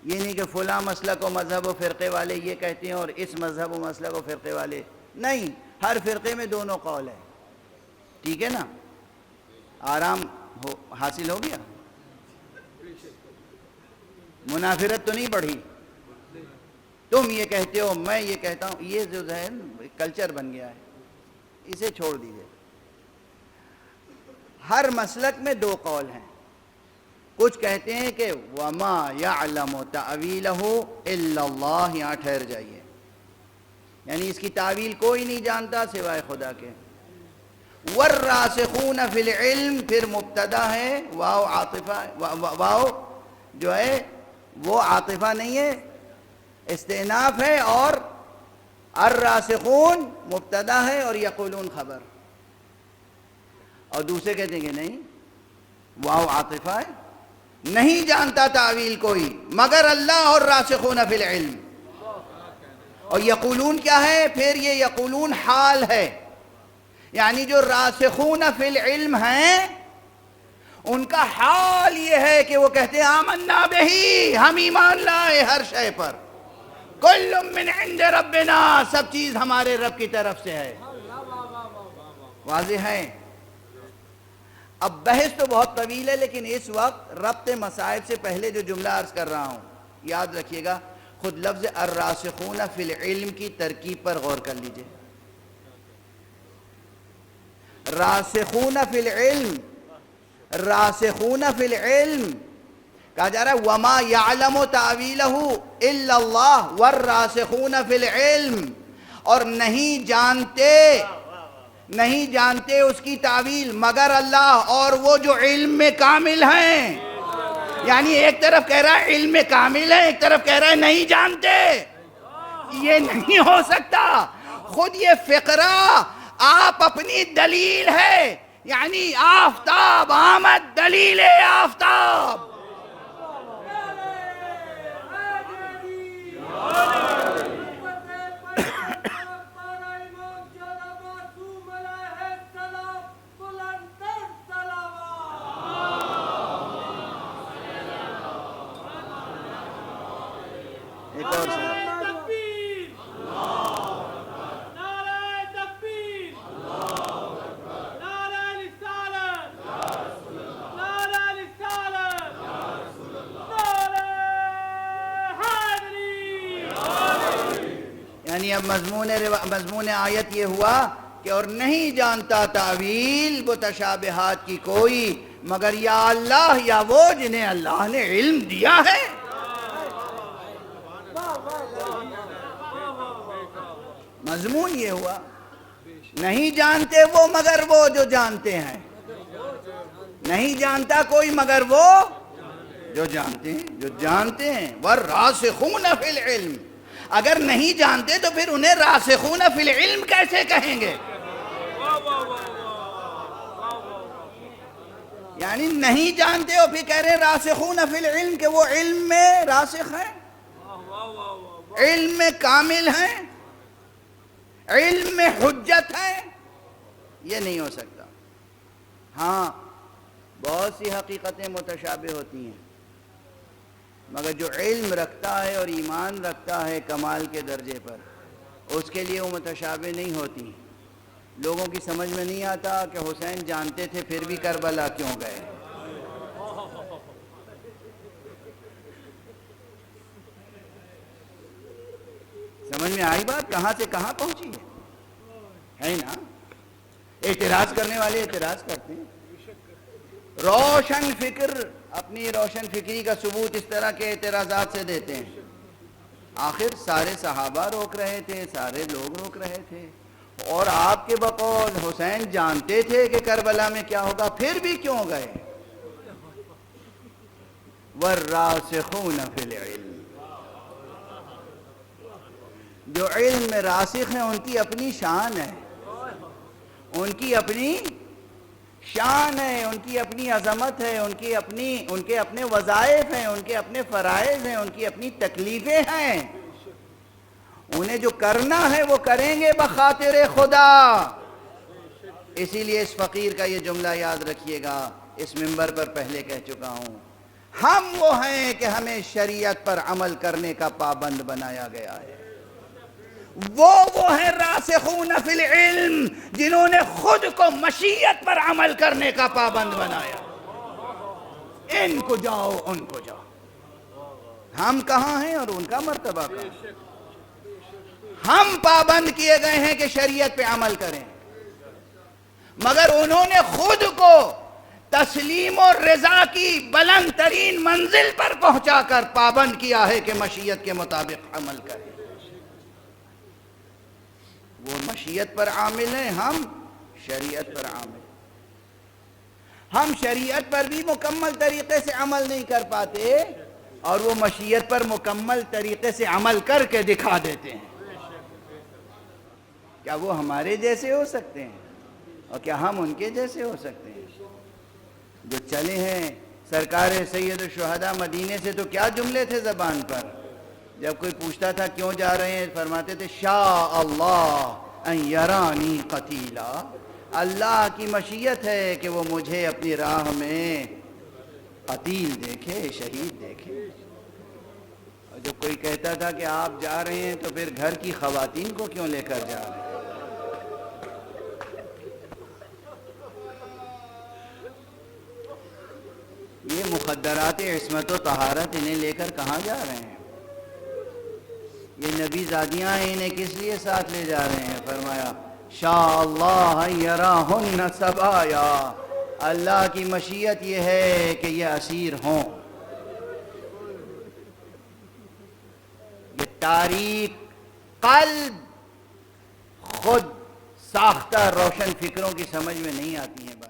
یہ نہیں کہ فلاں مسلک و مذہب و فرقے والے یہ کہتے ہیں اور اس مذہب و مسلک و فرقے والے نہیں. ہر فرقے میں دونوں قول ہے. ٹھیک ہے نا؟ آرام حاصل ہو گیا؟ منافرت تو نہیں بڑھی؟ تم یہ کہتے ہو میں یہ کہتا ہوں، یہ جو ہے کلچر بن گیا ہے، اسے چھوڑ دیجئے. ہر مسلک میں دو قول ہیں. کچھ کہتے ہیں کہ وَمَا يَعْلَمُ تَأْوِيلَهُ إِلَّا اللَّهُ. یہاں ٹھہر جائیے، یعنی اس کی تعویل کوئی نہیں جانتا سوائے خدا کے. وَالرَّاسِخُونَ فِي الْعِلْمِ پھر مبتدا ہے، واو عاطفہ، واو جو ہے وہ عاطفہ نہیں ہے، استئناف ہے، اور الراسخون مبتدا ہے اور یقولون خبر. اور دوسرے کہتے ہیں کہ نہیں، واو عاطفہ ہے، نہیں جانتا تعویل کوئی مگر اللہ اور راسخون فی العلم. اور یقولون کیا ہے؟ پھر یہ یقولون حال ہے، یعنی جو راسخون فی العلم ہیں ان کا حال یہ ہے کہ وہ کہتے ہیں آمنا بہی، ہم ایمان لائے ہر شے پر، کل من عند ربنا، سب چیز ہمارے رب کی طرف سے ہے. واضح ہے؟ اب بحث تو بہت طویل ہے، لیکن اس وقت ربط مسائل سے پہلے جو جملہ عرض کر رہا ہوں یاد رکھیے گا. خود لفظ الراسخون فی العلم کی ترکیب پر غور کر لیجئے. راسخون فی العلم، راسخون فی العلم کہا جا رہا ہے وما یعلم تعویلہ الا اللہ والراسخون فی العلم، اور نہیں جانتے اس کی تعویل مگر اللہ اور وہ جو علم میں کامل ہیں. یعنی ایک طرف کہہ رہا ہے علم میں کامل ہے، ایک طرف کہہ رہا ہے نہیں جانتے. یہ نہیں ہو سکتا. خود یہ فقرہ آپ اپنی دلیل ہے، یعنی آفتاب آمد، دلیل آفتاب. ایک اور یعنی اب مضمون آیت یہ ہوا کہ اور نہیں جانتا تعویل متشابہات کی کوئی مگر یا اللہ یا وہ جنہیں اللہ نے علم دیا ہے. مضمون یہ ہوا نہیں جانتے وہ مگر وہ جو جانتے ہیں. نہیں جانتا کوئی مگر وہ جو جانتے ہیں. والراسخون فی العلم، اگر نہیں جانتے تو پھر انہیں راسخون فی العلم کیسے کہیں گے؟ یعنی نہیں جانتے ہو پھر کہہ رہے ہیں راسخون فی العلم کہ وہ علم میں راسخ ہیں، علم میں کامل ہیں، علم میں حجت ہے. یہ نہیں ہو سکتا. ہاں بہت سی حقیقتیں متشابہ ہوتی ہیں، مگر جو علم رکھتا ہے اور ایمان رکھتا ہے کمال کے درجے پر، اس کے لیے وہ متشابہ نہیں ہوتی. لوگوں کی سمجھ میں نہیں آتا کہ حسین جانتے تھے پھر بھی کربلا کیوں گئے. سمجھ میں آئی بات؟ کہاں سے کہاں پہنچی ہے نا؟ اعتراض کرنے والے اعتراض کرتے ہیں. روشن فکر اپنی روشن فکری کا ثبوت اس طرح کے اعتراضات سے دیتے ہیں. آخر سارے صحابہ روک رہے تھے، سارے لوگ روک رہے تھے، اور آپ کے بقول حسین جانتے تھے کہ کربلا میں کیا ہوگا پھر بھی کیوں گئے؟ والراسخون فی العلم، جو علم میں راسخ ہیں ان کی اپنی شان ہے، ان کی اپنی شان ہے، ان کی اپنی عظمت ہے، ان کے اپنے وظائف ہیں، ان کے اپنے فرائض ہیں، ان کی اپنی تکلیفیں ہیں. انہیں جو کرنا ہے وہ کریں گے بخاطر خدا. اسی لیے اس فقیر کا یہ جملہ یاد رکھیے گا، اس منبر پر پہلے کہہ چکا ہوں، ہم وہ ہیں کہ ہمیں شریعت پر عمل کرنے کا پابند بنایا گیا ہے. وہ ہیں راسخون فی العلم جنہوں نے خود کو مشیت پر عمل کرنے کا پابند بنایا. ان کو جاؤ ان کو جاؤ. ہم کہاں ہیں اور ان کا مرتبہ کہاں؟ ہم پابند کیے گئے ہیں کہ شریعت پہ عمل کریں، مگر انہوں نے خود کو تسلیم و رضا کی بلند ترین منزل پر پہنچا کر پابند کیا ہے کہ مشیت کے مطابق عمل کریں. وہ مشیت پر عامل ہیں، ہم شریعت پر عامل. ہم شریعت پر بھی مکمل طریقے سے عمل نہیں کر پاتے اور وہ مشیت پر مکمل طریقے سے عمل کر کے دکھا دیتے ہیں. کیا وہ ہمارے جیسے ہو سکتے ہیں اور کیا ہم ان کے جیسے ہو سکتے ہیں؟ جو چلے ہیں سرکار سید الشہداء مدینے سے تو کیا جملے تھے زبان پر؟ جب کوئی پوچھتا تھا کیوں جا رہے ہیں فرماتے تھے شاء اللہ ان یرانی قتیلا. اللہ کی مشیت ہے کہ وہ مجھے اپنی راہ میں قتیل دیکھے، شہید دیکھے. اور جب کوئی کہتا تھا کہ آپ جا رہے ہیں تو پھر گھر کی خواتین کو کیوں لے کر جا رہے ہیں؟ یہ مخدرات عصمت و طہارت انہیں لے کر کہاں جا رہے ہیں؟ یہ نبی زادیاں ہیں، انہیں کس لیے ساتھ لے جا رہے ہیں؟ فرمایا شاء اللہ یراہن سبایا. اللہ کی مشیت یہ ہے کہ یہ اسیر ہوں. یہ تاریک قلب خود ساختہ روشن فکروں کی سمجھ میں نہیں آتی ہیں.